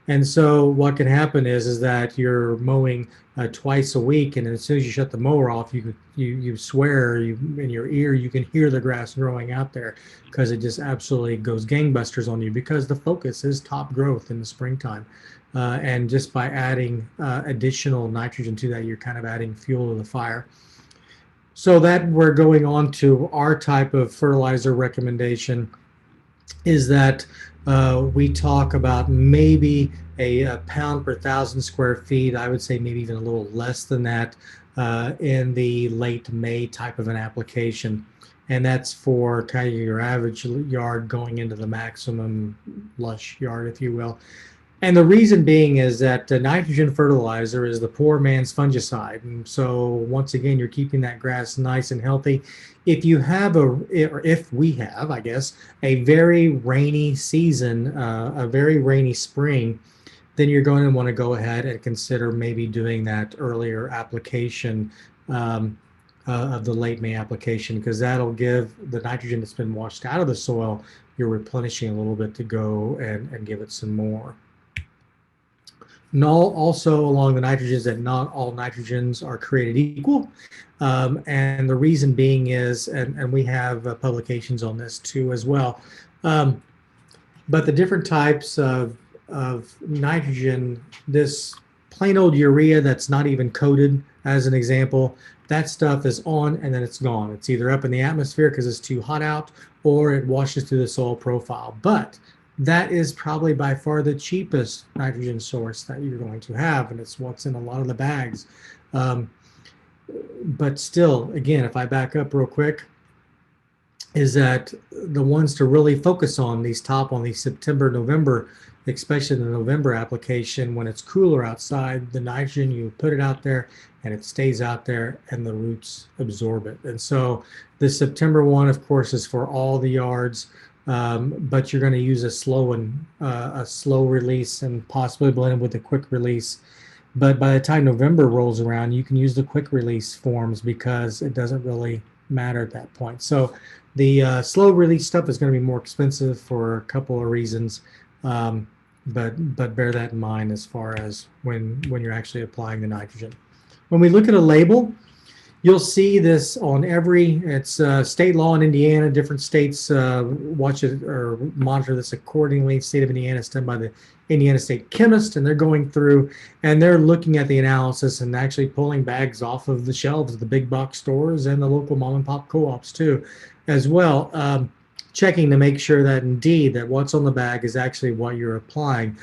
And so what can happen is that you're mowing twice a week, and as soon as you shut the mower off, you swear in your ear you can hear the grass growing out there, because it just absolutely goes gangbusters on you, because the focus is top growth in the springtime. And just by adding additional nitrogen to that, you're kind of adding fuel to the fire. So that we're going on to our type of fertilizer recommendation is that we talk about maybe a pound per 1,000 square feet. I would say maybe even a little less than that in the late May type of an application. And that's for kind of your average yard going into the maximum lush yard, if you will. And the reason being is that nitrogen fertilizer is the poor man's fungicide. And so once again, you're keeping that grass nice and healthy. If you have or if we have, I guess, a very rainy season, a very rainy spring, then you're going to want to go ahead and consider maybe doing that earlier application of the late May application, because that'll give the nitrogen that's been washed out of the soil, you're replenishing a little bit to go and give it some more. Also along the nitrogens, that not all nitrogens are created equal. And the reason being is, and we have publications on this too as well, but the different types of nitrogen, this plain old urea that's not even coated, as an example, that stuff is on and then it's gone. It's either up in the atmosphere because it's too hot out, or it washes through the soil profile. But that is probably by far the cheapest nitrogen source that you're going to have, and it's what's in a lot of the bags. But still, again, if I back up real quick, is that the ones to really focus on these September, November, especially the November application, when it's cooler outside, the nitrogen, you put it out there and it stays out there and the roots absorb it. And so the September one, of course, is for all the yards, but you're going to use a slow release and possibly blend it with a quick release. But by the time November rolls around, you can use the quick release forms because it doesn't really matter at that point. So the slow release stuff is going to be more expensive for a couple of reasons, but bear that in mind as far as when you're actually applying the nitrogen. When we look at a label, you'll see this on it's state law in Indiana. Different states watch it or monitor this accordingly. State of Indiana is done by the Indiana State Chemist, and they're going through and they're looking at the analysis and actually pulling bags off of the shelves of the big box stores and the local mom and pop co-ops too, as well. Checking to make sure that indeed that what's on the bag is actually what you're applying.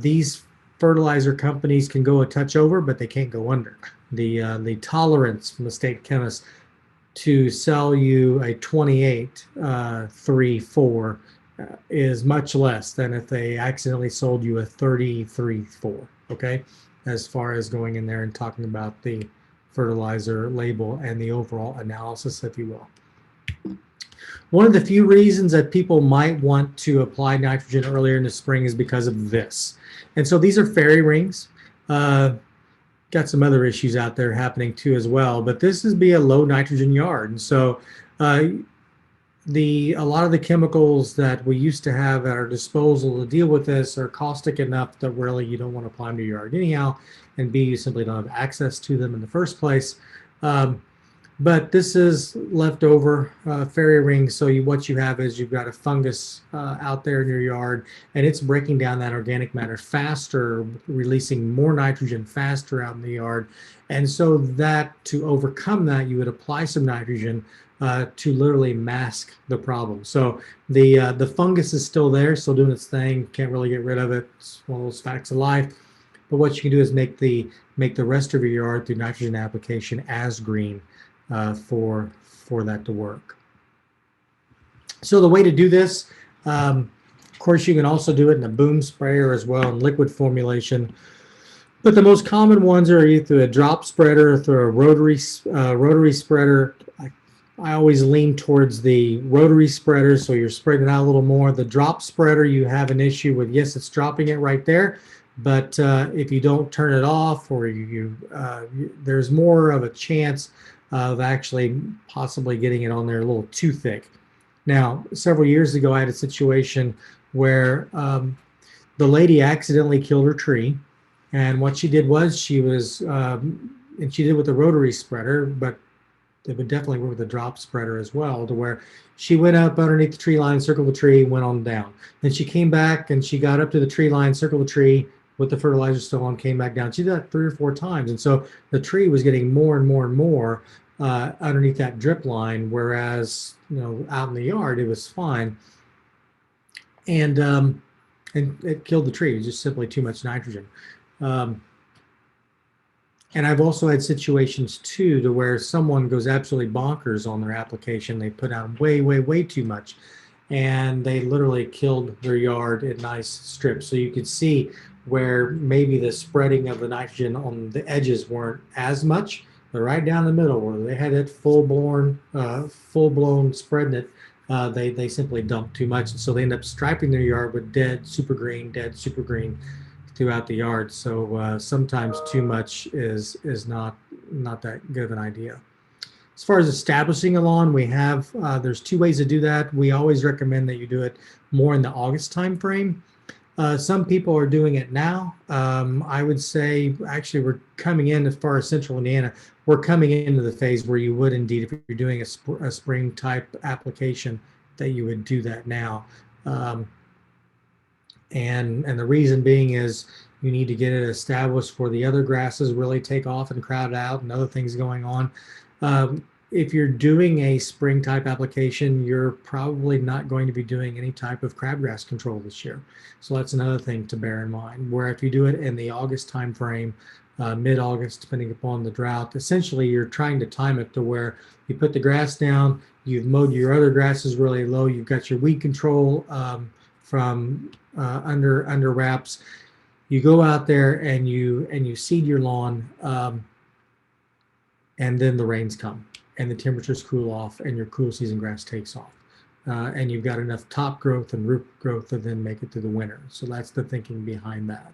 These fertilizer companies can go a touch over, but they can't go under. The tolerance from the state chemist to sell you a 28 3 4 is much less than if they accidentally sold you a 33 4. Okay, as far as going in there and talking about the fertilizer label and the overall analysis, if you will. One of the few reasons that people might want to apply nitrogen earlier in the spring is because of this. And so these are fairy rings. Got some other issues out there happening too as well, but this is be a low nitrogen yard. And so a lot of the chemicals that we used to have at our disposal to deal with this are caustic enough that really you don't want to apply them to your yard anyhow, and B, you simply don't have access to them in the first place. But this is leftover fairy ring. So what you have is you've got a fungus out there in your yard, and it's breaking down that organic matter faster, releasing more nitrogen faster out in the yard. And so that to overcome that, you would apply some nitrogen to literally mask the problem. So the fungus is still there, still doing its thing. Can't really get rid of it. It's one of those facts of life. But what you can do is make the rest of your yard through nitrogen application as green. For that to work. So the way to do this, of course, you can also do it in a boom sprayer as well in liquid formulation. But the most common ones are either a drop spreader or through a rotary spreader. I always lean towards the rotary spreader, so you're spreading out a little more. The drop spreader, you have an issue with, yes, it's dropping it right there, but if you don't turn it off, or there's more of a chance of actually possibly getting it on there a little too thick. Now, several years ago, I had a situation where the lady accidentally killed her tree. And what she did was and she did with the rotary spreader, but it would definitely work with the drop spreader as well, to where she went up underneath the tree line, circled the tree, went on down. Then she came back and she got up to the tree line, circled the tree, with the fertilizer still on, came back down. She did that 3 or 4 times. And so the tree was getting more and more and more underneath that drip line, whereas, out in the yard, it was fine. And it killed the tree. It was just simply too much nitrogen. And I've also had situations too, to where someone goes absolutely bonkers on their application. They put out way, way, way too much, and they literally killed their yard in nice strips. So you could see where maybe the spreading of the nitrogen on the edges weren't as much, but right down the middle where they had it full-blown spreading it, they simply dumped too much. And so they end up striping their yard with dead super green throughout the yard. So sometimes too much is not that good of an idea. As far as establishing a lawn, we have, there's 2 ways to do that. We always recommend that you do it more in the August time frame. Some people are doing it now. I would say, actually, we're coming in, as far as central Indiana, we're coming into the phase where you would indeed, if you're doing a spring type application, that you would do that now. And the reason being is you need to get it established where the other grasses really take off and crowd out and other things going on. If you're doing a spring type application, you're probably not going to be doing any type of crabgrass control this year. So that's another thing to bear in mind, where if you do it in the August time frame, mid-August, depending upon the drought, essentially you're trying to time it to where you put the grass down, you've mowed your other grasses really low, you've got your weed control from under wraps. You go out there and you seed your lawn, and then the rains come and the temperatures cool off and your cool season grass takes off. And you've got enough top growth and root growth to then make it through the winter. So that's the thinking behind that.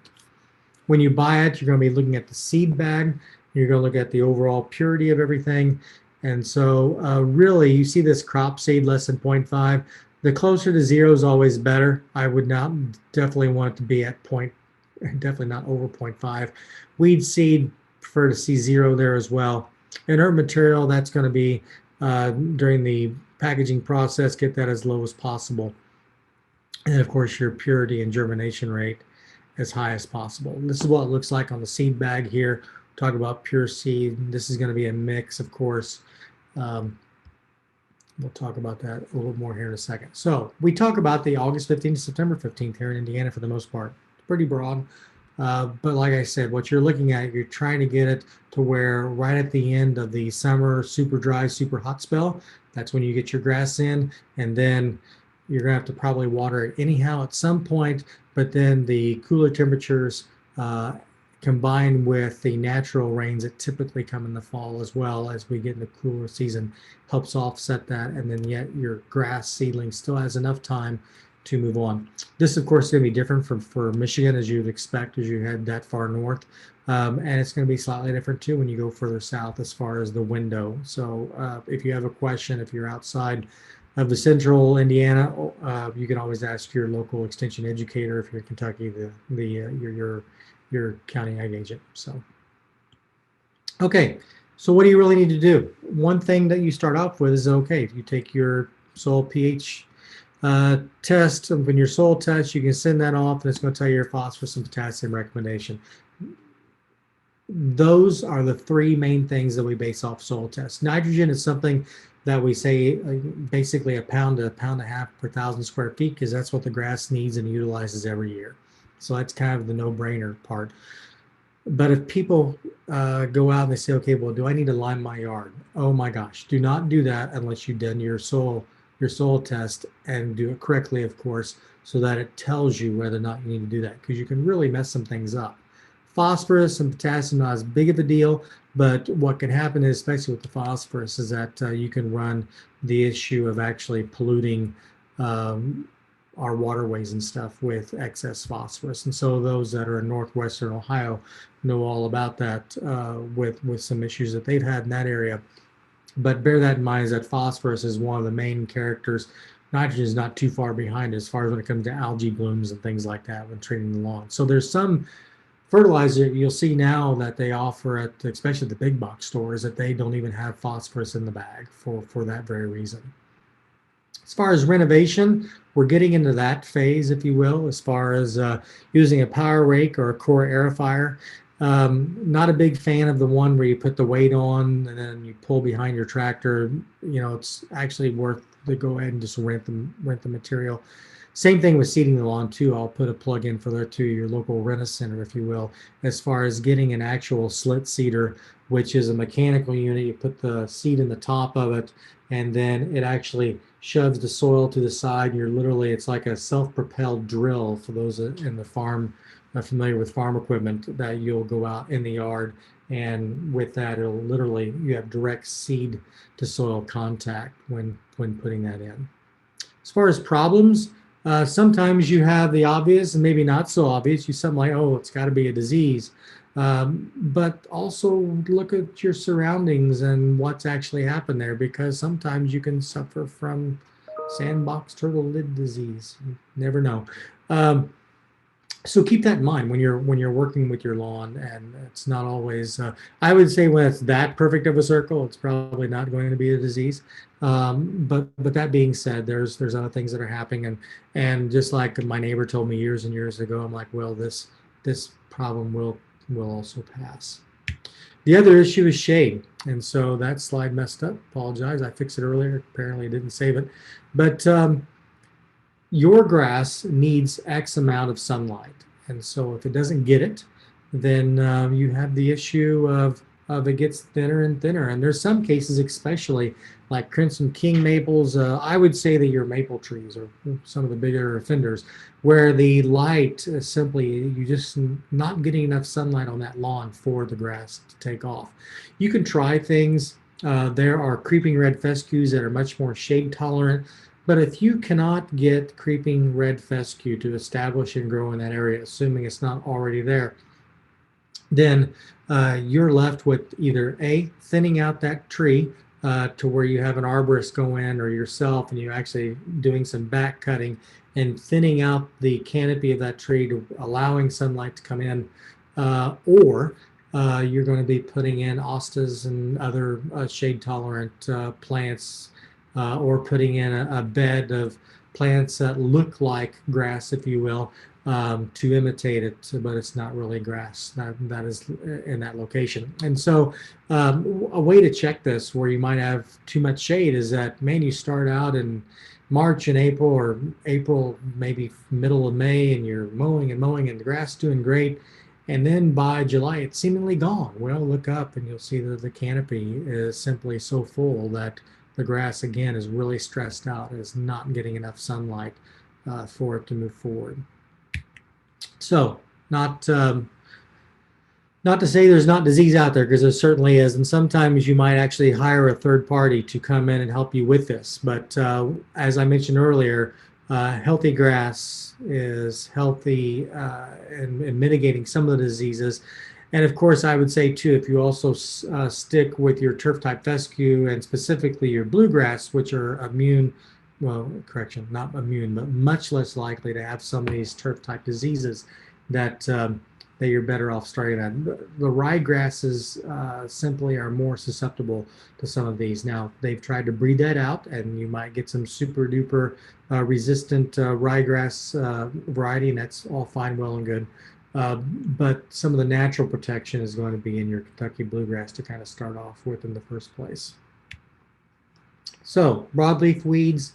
When you buy it, you're going to be looking at the seed bag. You're going to look at the overall purity of everything. And so really, you see this crop seed less than 0.5. The closer to 0 is always better. I would not definitely want it to be at definitely not over 0.5. Weed seed, prefer to see 0 there as well. And herb material, that's going to be during the packaging process, get that as low as possible. And of course, your purity and germination rate as high as possible. This is what it looks like on the seed bag here. Talk about pure seed. This is going to be a mix, of course. We'll talk about that a little more here in a second. So we talk about the August 15th to September 15th here in Indiana for the most part. It's pretty broad. But like I said, what you're looking at, you're trying to get it to where right at the end of the summer, super dry, super hot spell, that's when you get your grass in, and then you're going to have to probably water it anyhow at some point, but then the cooler temperatures combined with the natural rains that typically come in the fall as well as we get in the cooler season helps offset that, and then yet your grass seedling still has enough time to move on. This, of course, is going to be different for Michigan, as you'd expect as you head that far north. And it's going to be slightly different, too, when you go further south as far as the window. So if you have a question, if you're outside of the central Indiana, you can always ask your local extension educator. If you're in Kentucky, your county ag agent. So, okay. So what do you really need to do? One thing that you start off with is, okay, if you take your soil pH test, when your soil test, you can send that off and it's going to tell you your phosphorus and potassium recommendation. Those are the three main things that we base off soil tests. Nitrogen is something that we say basically a pound to a pound and a half per 1,000 square feet, because that's what the grass needs and utilizes every year. So that's kind of the no-brainer part. But if people go out and they say, okay, well, do I need to lime my yard? Oh my gosh, do not do that unless you've done your soil test and do it correctly, of course, so that it tells you whether or not you need to do that, because you can really mess some things up. Phosphorus and potassium, not as big of a deal, but what can happen is, especially with the phosphorus, is that you can run the issue of actually polluting our waterways and stuff with excess phosphorus. And so those that are in northwestern Ohio know all about that with some issues that they've had in that area. But bear that in mind, is that phosphorus is one of the main characters. Nitrogen is not too far behind as far as when it comes to algae blooms and things like that when treating the lawn. So there's some fertilizer you'll see now that they offer at, especially the big box stores, that they don't even have phosphorus in the bag for that very reason. As far as renovation, we're getting into that phase, if you will, as far as using a power rake or a core aerifier. Not a big fan of the one where you put the weight on and then you pull behind your tractor. You know, it's actually worth to go ahead and just rent the material. Same thing with seeding the lawn too. I'll put a plug in for that too, your local rent-a-center, if you will, as far as getting an actual slit seeder, which is a mechanical unit. You put the seed in the top of it, and then it actually shoves the soil to the side. You're literally, it's like a self-propelled drill for those in the farm, familiar with farm equipment, that you'll go out in the yard, and with that, it'll literally, you have direct seed to soil contact when putting that in. As far as problems, sometimes you have the obvious and maybe not so obvious. You something like, oh, it's got to be a disease. But also look at your surroundings and what's actually happened there, because sometimes you can suffer from sandbox turtle lid disease. You never know. So keep that in mind when you're working with your lawn, and it's not always. I would say when it's that perfect of a circle, it's probably not going to be a disease. But that being said, there's other things that are happening, and just like my neighbor told me years and years ago, I'm like, well, this problem will also pass. The other issue is shade, and so that slide messed up. Apologize, I fixed it earlier. Apparently, I didn't save it, but. Your grass needs X amount of sunlight, and so if it doesn't get it, then you have the issue of it gets thinner and thinner. And there's some cases, especially like Crimson King maples. I would say that your maple trees are some of the bigger offenders, where the light is simply, you just not getting enough sunlight on that lawn for the grass to take off. You can try things. There are creeping red fescues that are much more shade tolerant. But if you cannot get creeping red fescue to establish and grow in that area, assuming it's not already there, then you're left with either A, thinning out that tree to where you have an arborist go in, or yourself, and you're actually doing some back cutting and thinning out the canopy of that tree to allowing sunlight to come in, or you're going to be putting in ostas and other shade tolerant plants, or putting in a bed of plants that look like grass, if you will, to imitate it, but it's not really grass that is in that location. And so a way to check this where you might have too much shade is that, man, you start out in March and April, or April, maybe middle of May, and you're mowing and the grass is doing great. And then by July, it's seemingly gone. Well, look up and you'll see that the canopy is simply so full that the grass, again, is really stressed out, is not getting enough sunlight for it to move forward. So not to say there's not disease out there, because there certainly is, and sometimes you might actually hire a third party to come in and help you with this. But as I mentioned earlier, healthy grass is healthy in mitigating some of the diseases. And of course, I would say too, if you also stick with your turf type fescue, and specifically your bluegrass, which are immune, well, correction, not immune, but much less likely to have some of these turf type diseases, that you're better off starting that. The ryegrasses simply are more susceptible to some of these. Now, they've tried to breed that out, and you might get some super duper resistant ryegrass variety, and that's all fine, well, and good. But some of the natural protection is going to be in your Kentucky bluegrass to kind of start off with in the first place. So broadleaf weeds,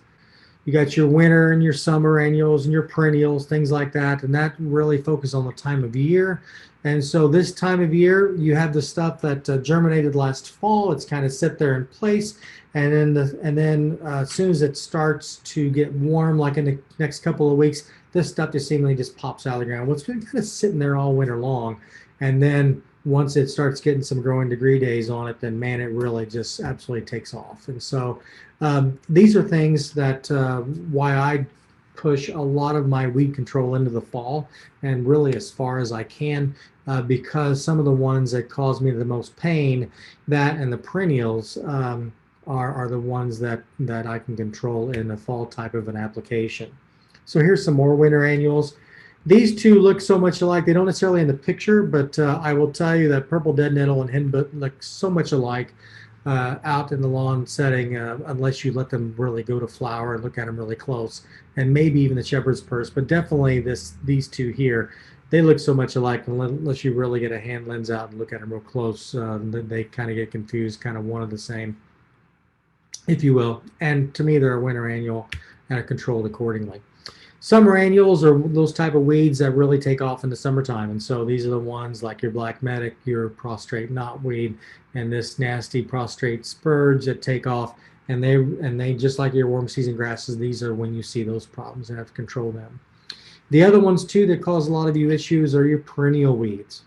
you got your winter and your summer annuals and your perennials, things like that, and that really focus on the time of year. And so this time of year, you have the stuff that germinated last fall. It's kind of sit there in place, and then as soon as it starts to get warm, like in the next couple of weeks, this stuff just seemingly just pops out of the ground. Well, it's been kind of sitting there all winter long, and then once it starts getting some growing degree days on it, then man, it really just absolutely takes off. And so these are things that why I push a lot of my weed control into the fall, and really as far as I can, because some of the ones that cause me the most pain, that and the perennials, are the ones that I can control in the fall type of an application. So here's some more winter annuals. These two look so much alike. They don't necessarily in the picture, but I will tell you that purple dead nettle and henbit look so much alike out in the lawn setting, unless you let them really go to flower and look at them really close, and maybe even the shepherd's purse. But definitely these two here, they look so much alike unless you really get a hand lens out and look at them real close. They kind of get confused, kind of one of the same, if you will. And to me, they're a winter annual and are controlled accordingly. Summer annuals are those type of weeds that really take off in the summertime, and so these are the ones like your black medic, your prostrate knotweed, and this nasty prostrate spurge that take off. And they just like your warm season grasses, these are when you see those problems and have to control them. The other ones too that cause a lot of you issues are your perennial weeds.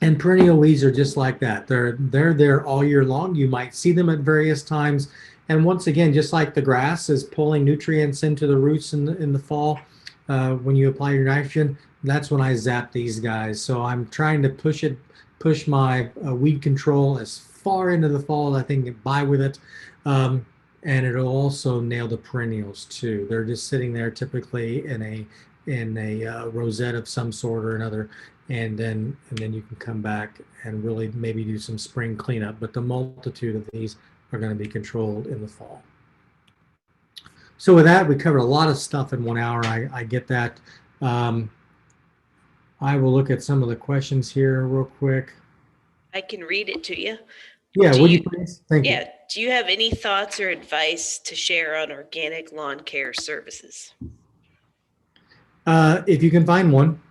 And perennial weeds are just like that. They're there all year long. You might see them at various times. And once again, just like the grass is pulling nutrients into the roots in the fall, when you apply your nitrogen, that's when I zap these guys. So I'm trying to push my weed control as far into the fall as I can get by with it. And it'll also nail the perennials too. They're just sitting there typically in a rosette of some sort or another. And then you can come back and really maybe do some spring cleanup. But the multitude of these are going to be controlled in the fall. So with that, we covered a lot of stuff in 1 hour. I get that. I will look at some of the questions here real quick. I can read it to you. Yeah, would you please? Thank you. Yeah. Do you have any thoughts or advice to share on organic lawn care services? If you can find one,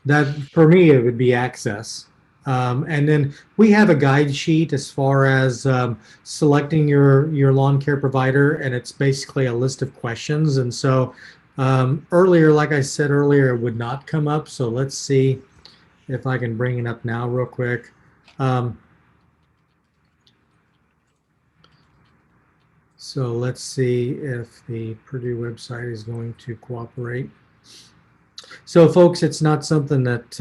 that for me, it would be access. And then we have a guide sheet as far as selecting your lawn care provider, and it's basically a list of questions. And so earlier, like I said earlier, it would not come up. So let's see if I can bring it up now real quick. So let's see if the Purdue website is going to cooperate. So folks, it's not something that,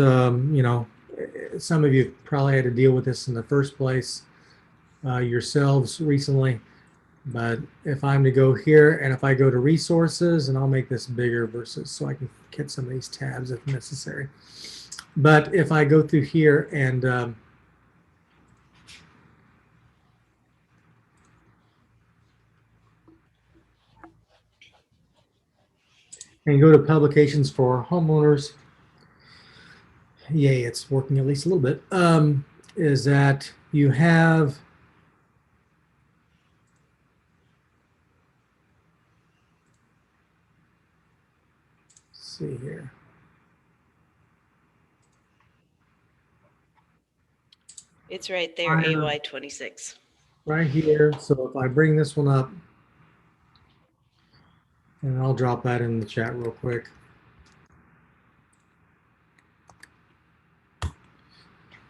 some of you probably had to deal with this in the first place yourselves recently. But if I'm to go here and if I go to resources, and I'll make this bigger versus so I can get some of these tabs if necessary. But if I go through here and go to publications for homeowners, yay, it's working at least a little bit, is that you have see here. It's right there, AY26. Right here. So if I bring this one up, and I'll drop that in the chat real quick.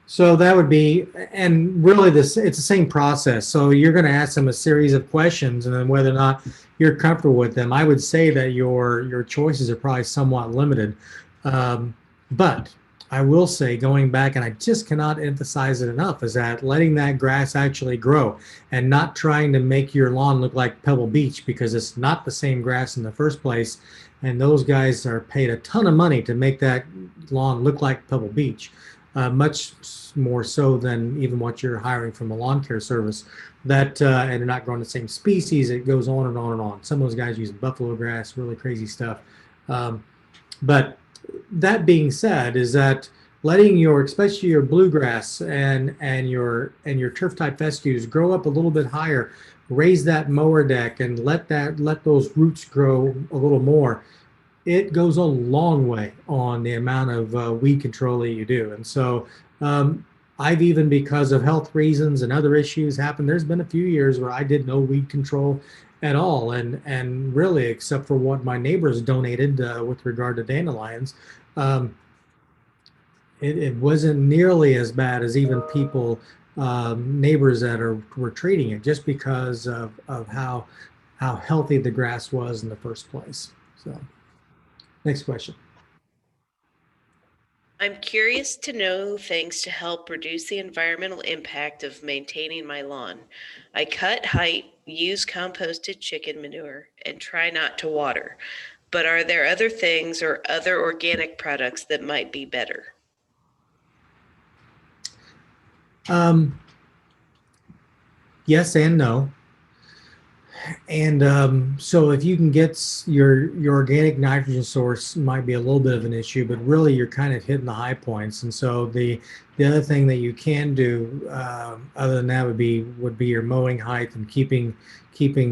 So that would be, and really this, it's the same process. So you're going to ask them a series of questions, and then whether or not you're comfortable with them, I would say that your choices are probably somewhat limited. But I will say, going back, and I just cannot emphasize it enough, is that letting that grass actually grow and not trying to make your lawn look like Pebble Beach, because it's not the same grass in the first place. And those guys are paid a ton of money to make that lawn look like Pebble Beach. Much more so than even what you're hiring from a lawn care service. That and they're not growing the same species. It goes on and on and on. Some of those guys use buffalo grass, really crazy stuff. But that being said, is that letting your, especially your bluegrass and your turf type fescues grow up a little bit higher, raise that mower deck and let those roots grow a little more. It goes a long way on the amount of weed control that you do. And so I've even, because of health reasons and other issues happened, there's been a few years where I did no weed control at all. And really, except for what my neighbors donated with regard to dandelions, it wasn't nearly as bad as even people, neighbors that were treating it, just because of how healthy the grass was in the first place. So. Next question. I'm curious to know things to help reduce the environmental impact of maintaining my lawn. I cut height, use composted chicken manure, and try not to water. But are there other things or other organic products that might be better? Yes and no. And so if you can get your organic nitrogen source, might be a little bit of an issue, but really you're kind of hitting the high points. And so the other thing that you can do, other than that, would be your mowing height and keeping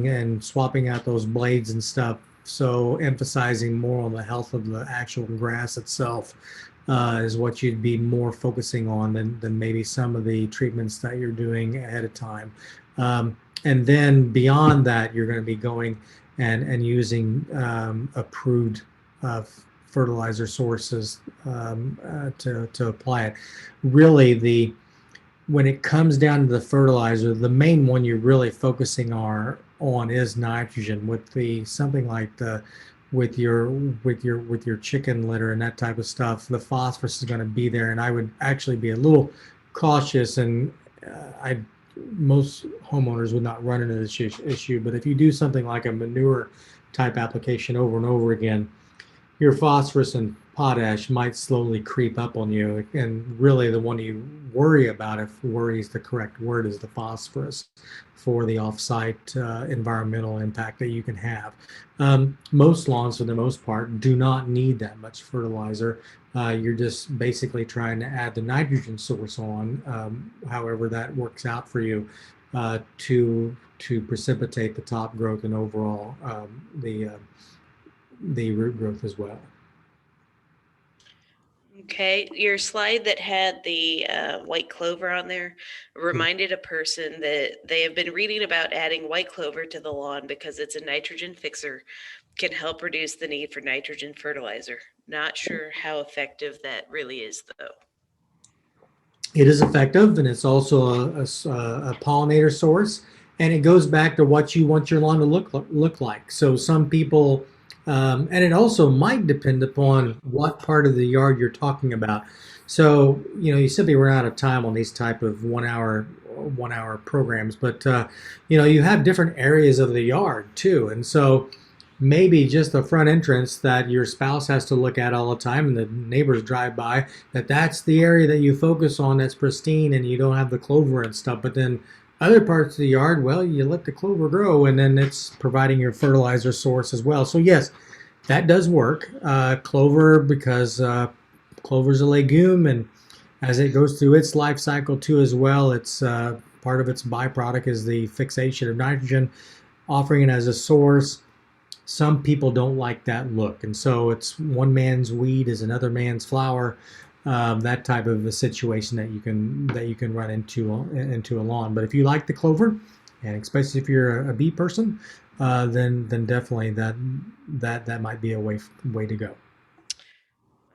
and swapping out those blades and stuff. So emphasizing more on the health of the actual grass itself is what you'd be more focusing on than maybe some of the treatments that you're doing ahead of time. And then beyond that, you're going to be going and using approved fertilizer sources to apply it. Really, when it comes down to the fertilizer, the main one you're really focusing on is nitrogen. With something like with your chicken litter and that type of stuff, the phosphorus is going to be there, and I would actually be a little cautious. And most homeowners would not run into this issue, but if you do something like a manure type application over and over again, your phosphorus and potash might slowly creep up on you. And really the one you worry about, if worry is the correct word, is the phosphorus for the offsite environmental impact that you can have. Most lawns, for the most part, do not need that much fertilizer. You're just basically trying to add the nitrogen source on, however that works out for you, to precipitate the top growth and overall the root growth as well. Okay, your slide that had the white clover on there reminded a person that they have been reading about adding white clover to the lawn because it's a nitrogen fixer, can help reduce the need for nitrogen fertilizer. Not sure how effective that really is, though. It is effective, and it's also a pollinator source, and it goes back to what you want your lawn to look like. So some people, and it also might depend upon what part of the yard you're talking about. So you simply run out of time on these type of 1 hour programs, but you have different areas of the yard too, and so maybe just the front entrance that your spouse has to look at all the time and the neighbors drive by, that's the area that you focus on that's pristine and you don't have the clover and stuff. But then other parts of the yard, well, you let the clover grow and then it's providing your fertilizer source as well. So yes, that does work. Clover, because clover's a legume, and as it goes through its life cycle too as well, it's part of its byproduct is the fixation of nitrogen, offering it as a source. Some people don't like that look, and so it's one man's weed is another man's flower. That type of a situation that you can run into a lawn. But if you like the clover, and especially if you're a bee person, then definitely that might be a way to go.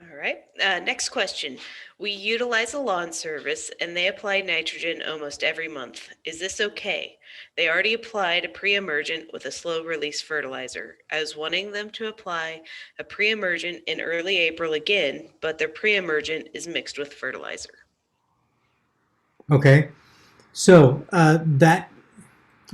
All right. Next question. We utilize a lawn service and they apply nitrogen almost every month. Is this okay? They already applied a pre-emergent with a slow release fertilizer. I was wanting them to apply a pre-emergent in early April again, but their pre-emergent is mixed with fertilizer. Okay. So that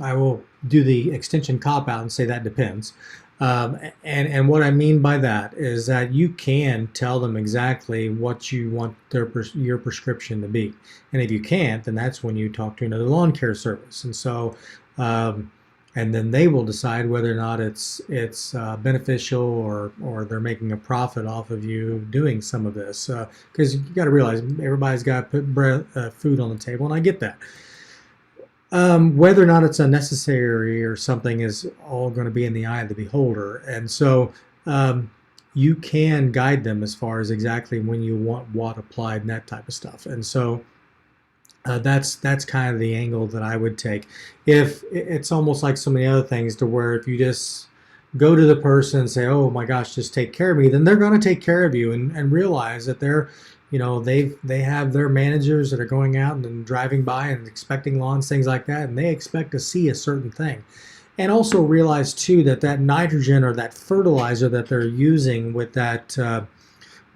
I will do the extension cop out and say that depends. And what I mean by that is that you can tell them exactly what you want your prescription to be. And if you can't, then that's when you talk to another lawn care service. And so, and then they will decide whether or not it's beneficial or they're making a profit off of you doing some of this. Because you got to realize everybody's got to put food on the table, and I get that. Whether or not it's unnecessary or something is all going to be in the eye of the beholder. And so you can guide them as far as exactly when you want what applied and that type of stuff. And so that's kind of the angle that I would take. If it's almost like so many other things to where if you just go to the person and say, oh my gosh, just take care of me, then they're going to take care of you and realize that they're they have their managers that are going out and driving by and inspecting lawns, things like that, and they expect to see a certain thing. And also realize too that nitrogen or that fertilizer that they're using with that,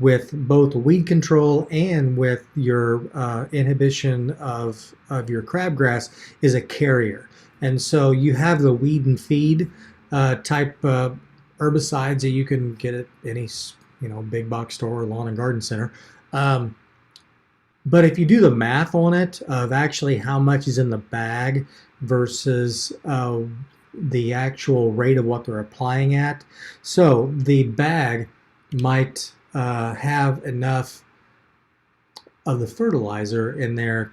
with both weed control and with your inhibition of your crabgrass is a carrier. And so you have the weed and feed type herbicides that you can get at any big box store or lawn and garden center. But if you do the math on it of actually how much is in the bag versus the actual rate of what they're applying at, so the bag might have enough of the fertilizer in there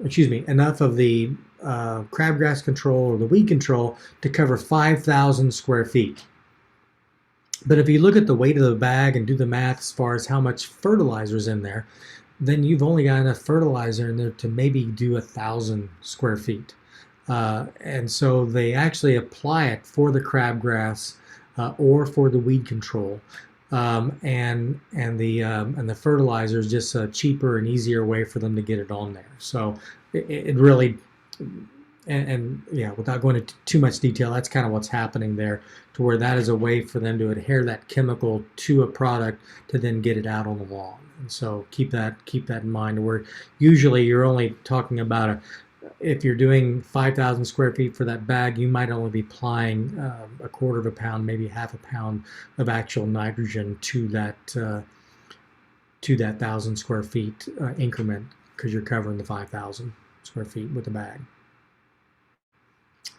enough of the crabgrass control or the weed control to cover 5,000 square feet. But if you look at the weight of the bag and do the math as far as how much fertilizer is in there, then you've only got enough fertilizer in there to maybe do 1,000 square feet. And so they actually apply it for the crabgrass or for the weed control. And the fertilizer is just a cheaper and easier way for them to get it on there. So it really, and yeah, without going into too much detail, that's kind of what's happening there, to where that is a way for them to adhere that chemical to a product to then get it out on the lawn. And so keep that in mind, where usually you're only talking about if you're doing 5,000 square feet for that bag, you might only be applying a quarter of a pound, maybe half a pound of actual nitrogen to that 1,000 square feet increment, because you're covering the 5,000 square feet with the bag.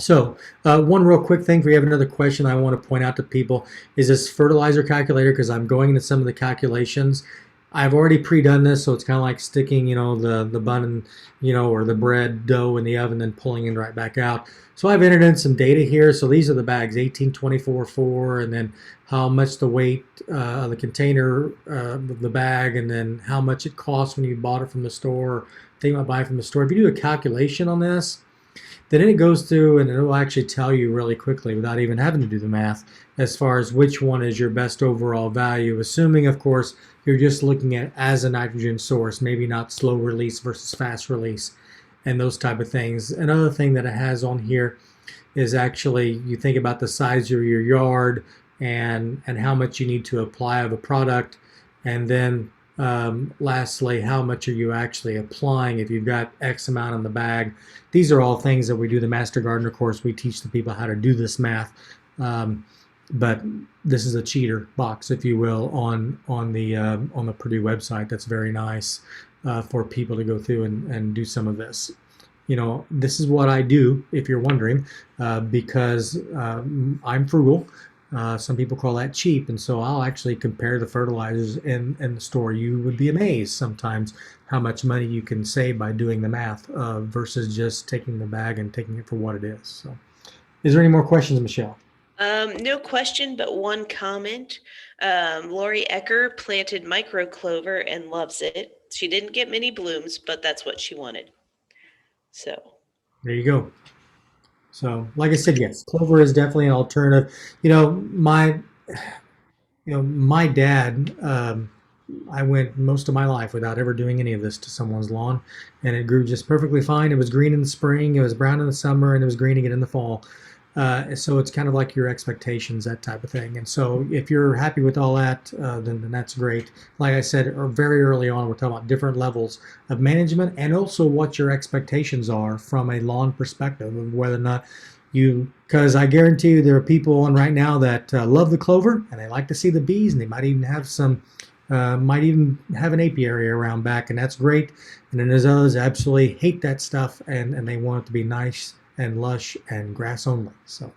So one real quick thing, if we have another question I want to point out to people, is this fertilizer calculator, because I'm going into some of the calculations. I've already pre-done this, so it's kind of like sticking, the bun, or the bread dough in the oven, then pulling it right back out. So I've entered in some data here. So these are the bags, 18, 24, 4, and then how much the weight of the container, the bag, and then how much it costs when you bought it from the store, think about buying from the store. If you do a calculation on this, then it goes through and it will actually tell you really quickly without even having to do the math as far as which one is your best overall value, assuming, of course, you're just looking at as a nitrogen source, maybe not slow release versus fast release and those type of things. Another thing that it has on here is actually you think about the size of your yard and how much you need to apply of a product, and then lastly, how much are you actually applying if you've got X amount in the bag. These are all things that we do the Master Gardener course. We teach the people how to do this math. But this is a cheater box, if you will, on the Purdue website. That's very nice for people to go through and do some of this. This is what I do, if you're wondering, because I'm frugal. Some people call that cheap, and so I'll actually compare the fertilizers in the store. You would be amazed sometimes how much money you can save by doing the math versus just taking the bag and taking it for what it is. So, is there any more questions, Michelle? No question, but one comment. Lori Ecker planted micro clover and loves it. She didn't get many blooms, but that's what she wanted. So there you go. So, like I said, yes, clover is definitely an alternative. My dad. I went most of my life without ever doing any of this to someone's lawn, and it grew just perfectly fine. It was green in the spring, it was brown in the summer, and it was green again in the fall. So it's kind of like your expectations, that type of thing. And so if you're happy with all that, then that's great. Like I said, very early on, we're talking about different levels of management and also what your expectations are from a lawn perspective of whether or not because I guarantee you there are people on right now that love the clover and they like to see the bees, and they might even have an apiary around back, and that's great. And then there's others that absolutely hate that stuff and they want it to be nice and lush and grass only. So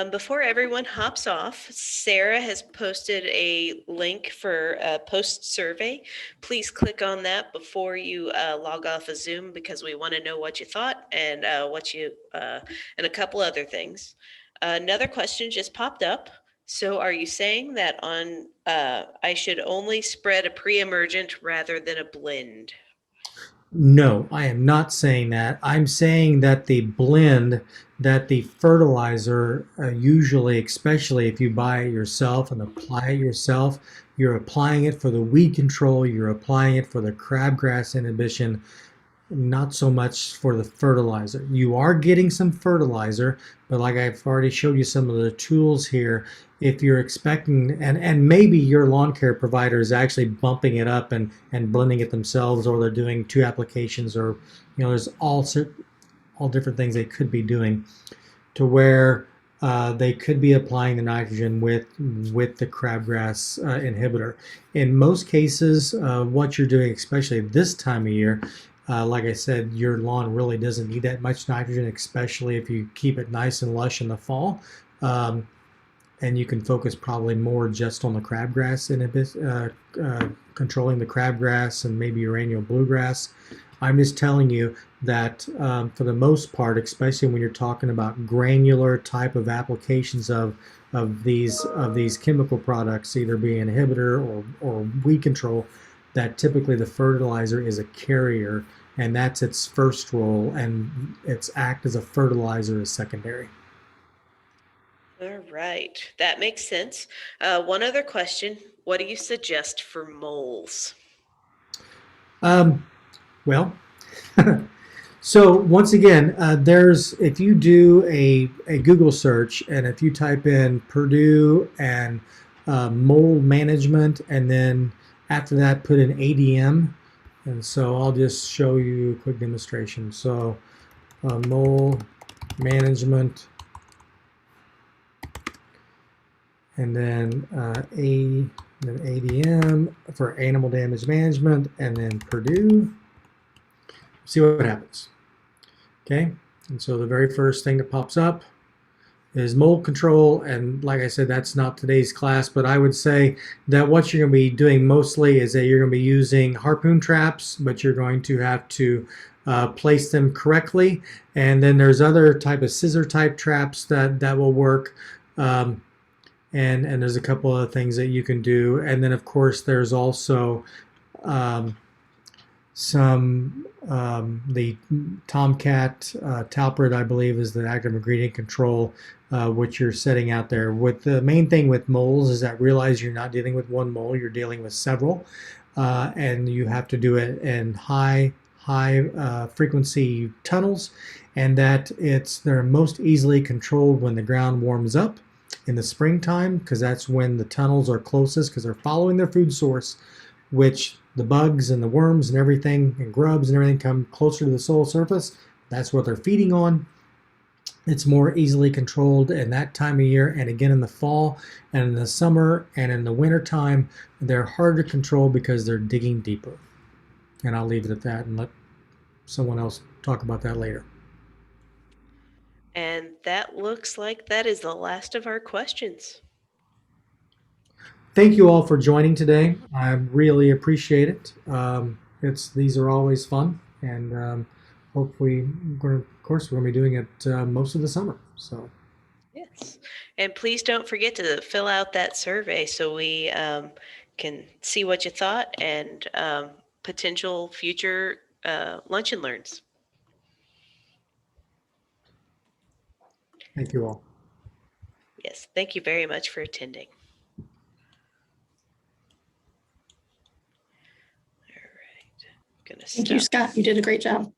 before everyone hops off, Sarah has posted a link for a post survey. Please click on that before you log off of Zoom, because we want to know what you thought and and a couple other things. Another question just popped up. So are you saying that I should only spread a pre-emergent rather than a blend? no, I am not saying that. I'm saying that the blend, that the fertilizer, usually, especially if you buy it yourself and apply it yourself, you're applying it for the weed control, you're applying it for the crabgrass inhibition, not so much for the fertilizer. You are getting some fertilizer, but like I've already showed you some of the tools here, if you're expecting, and maybe your lawn care provider is actually bumping it up and blending it themselves, or they're doing 2 applications, or there's all different things they could be doing to where they could be applying the nitrogen with the crabgrass inhibitor. In most cases, what you're doing, especially this time of year, like I said, your lawn really doesn't need that much nitrogen, especially if you keep it nice and lush in the fall. And you can focus probably more just on the crabgrass controlling the crabgrass and maybe your annual bluegrass. I'm just telling you that for the most part, especially when you're talking about granular type of applications of these chemical products, either being an inhibitor or weed control, that typically the fertilizer is a carrier, and that's its first role, and its act as a fertilizer is secondary. All right, that makes sense. One other question: what do you suggest for moles? Well, so once again, if you do a Google search, and if you type in Purdue and mold management, and then after that put in ADM, and so I'll just show you a quick demonstration. So mold management, and then ADM for animal damage management, and then Purdue. See what happens. Okay, and so the very first thing that pops up is mold control. And like I said, that's not today's class, but I would say that what you're going to be doing mostly is that you're going to be using harpoon traps, but you're going to have to place them correctly. And then there's other type of scissor type traps that will work. And there's a couple of things that you can do. And then of course there's also the Tomcat Talprid, I believe, is the active ingredient control, which you're setting out there. With the main thing with moles is that realize you're not dealing with one mole, you're dealing with several, and you have to do it in high frequency tunnels, and that they're most easily controlled when the ground warms up in the springtime, because that's when the tunnels are closest, because they're following their food source, which the bugs and the worms and everything and grubs and everything come closer to the soil surface. That's what they're feeding on. It's more easily controlled in that time of year, and again in the fall and in the summer and in the winter time, they're harder to control because they're digging deeper. And I'll leave it at that and let someone else talk about that later. And that looks like that is the last of our questions. Thank you all for joining today. I really appreciate it. These are always fun, and hopefully, of course, we're going to be doing it most of the summer. So, Yes. And please don't forget to fill out that survey so we can see what you thought and potential future lunch and learns. thank you all. Yes, thank you very much for attending. All right, gonna Thank you, stop. Scott. You did a great job.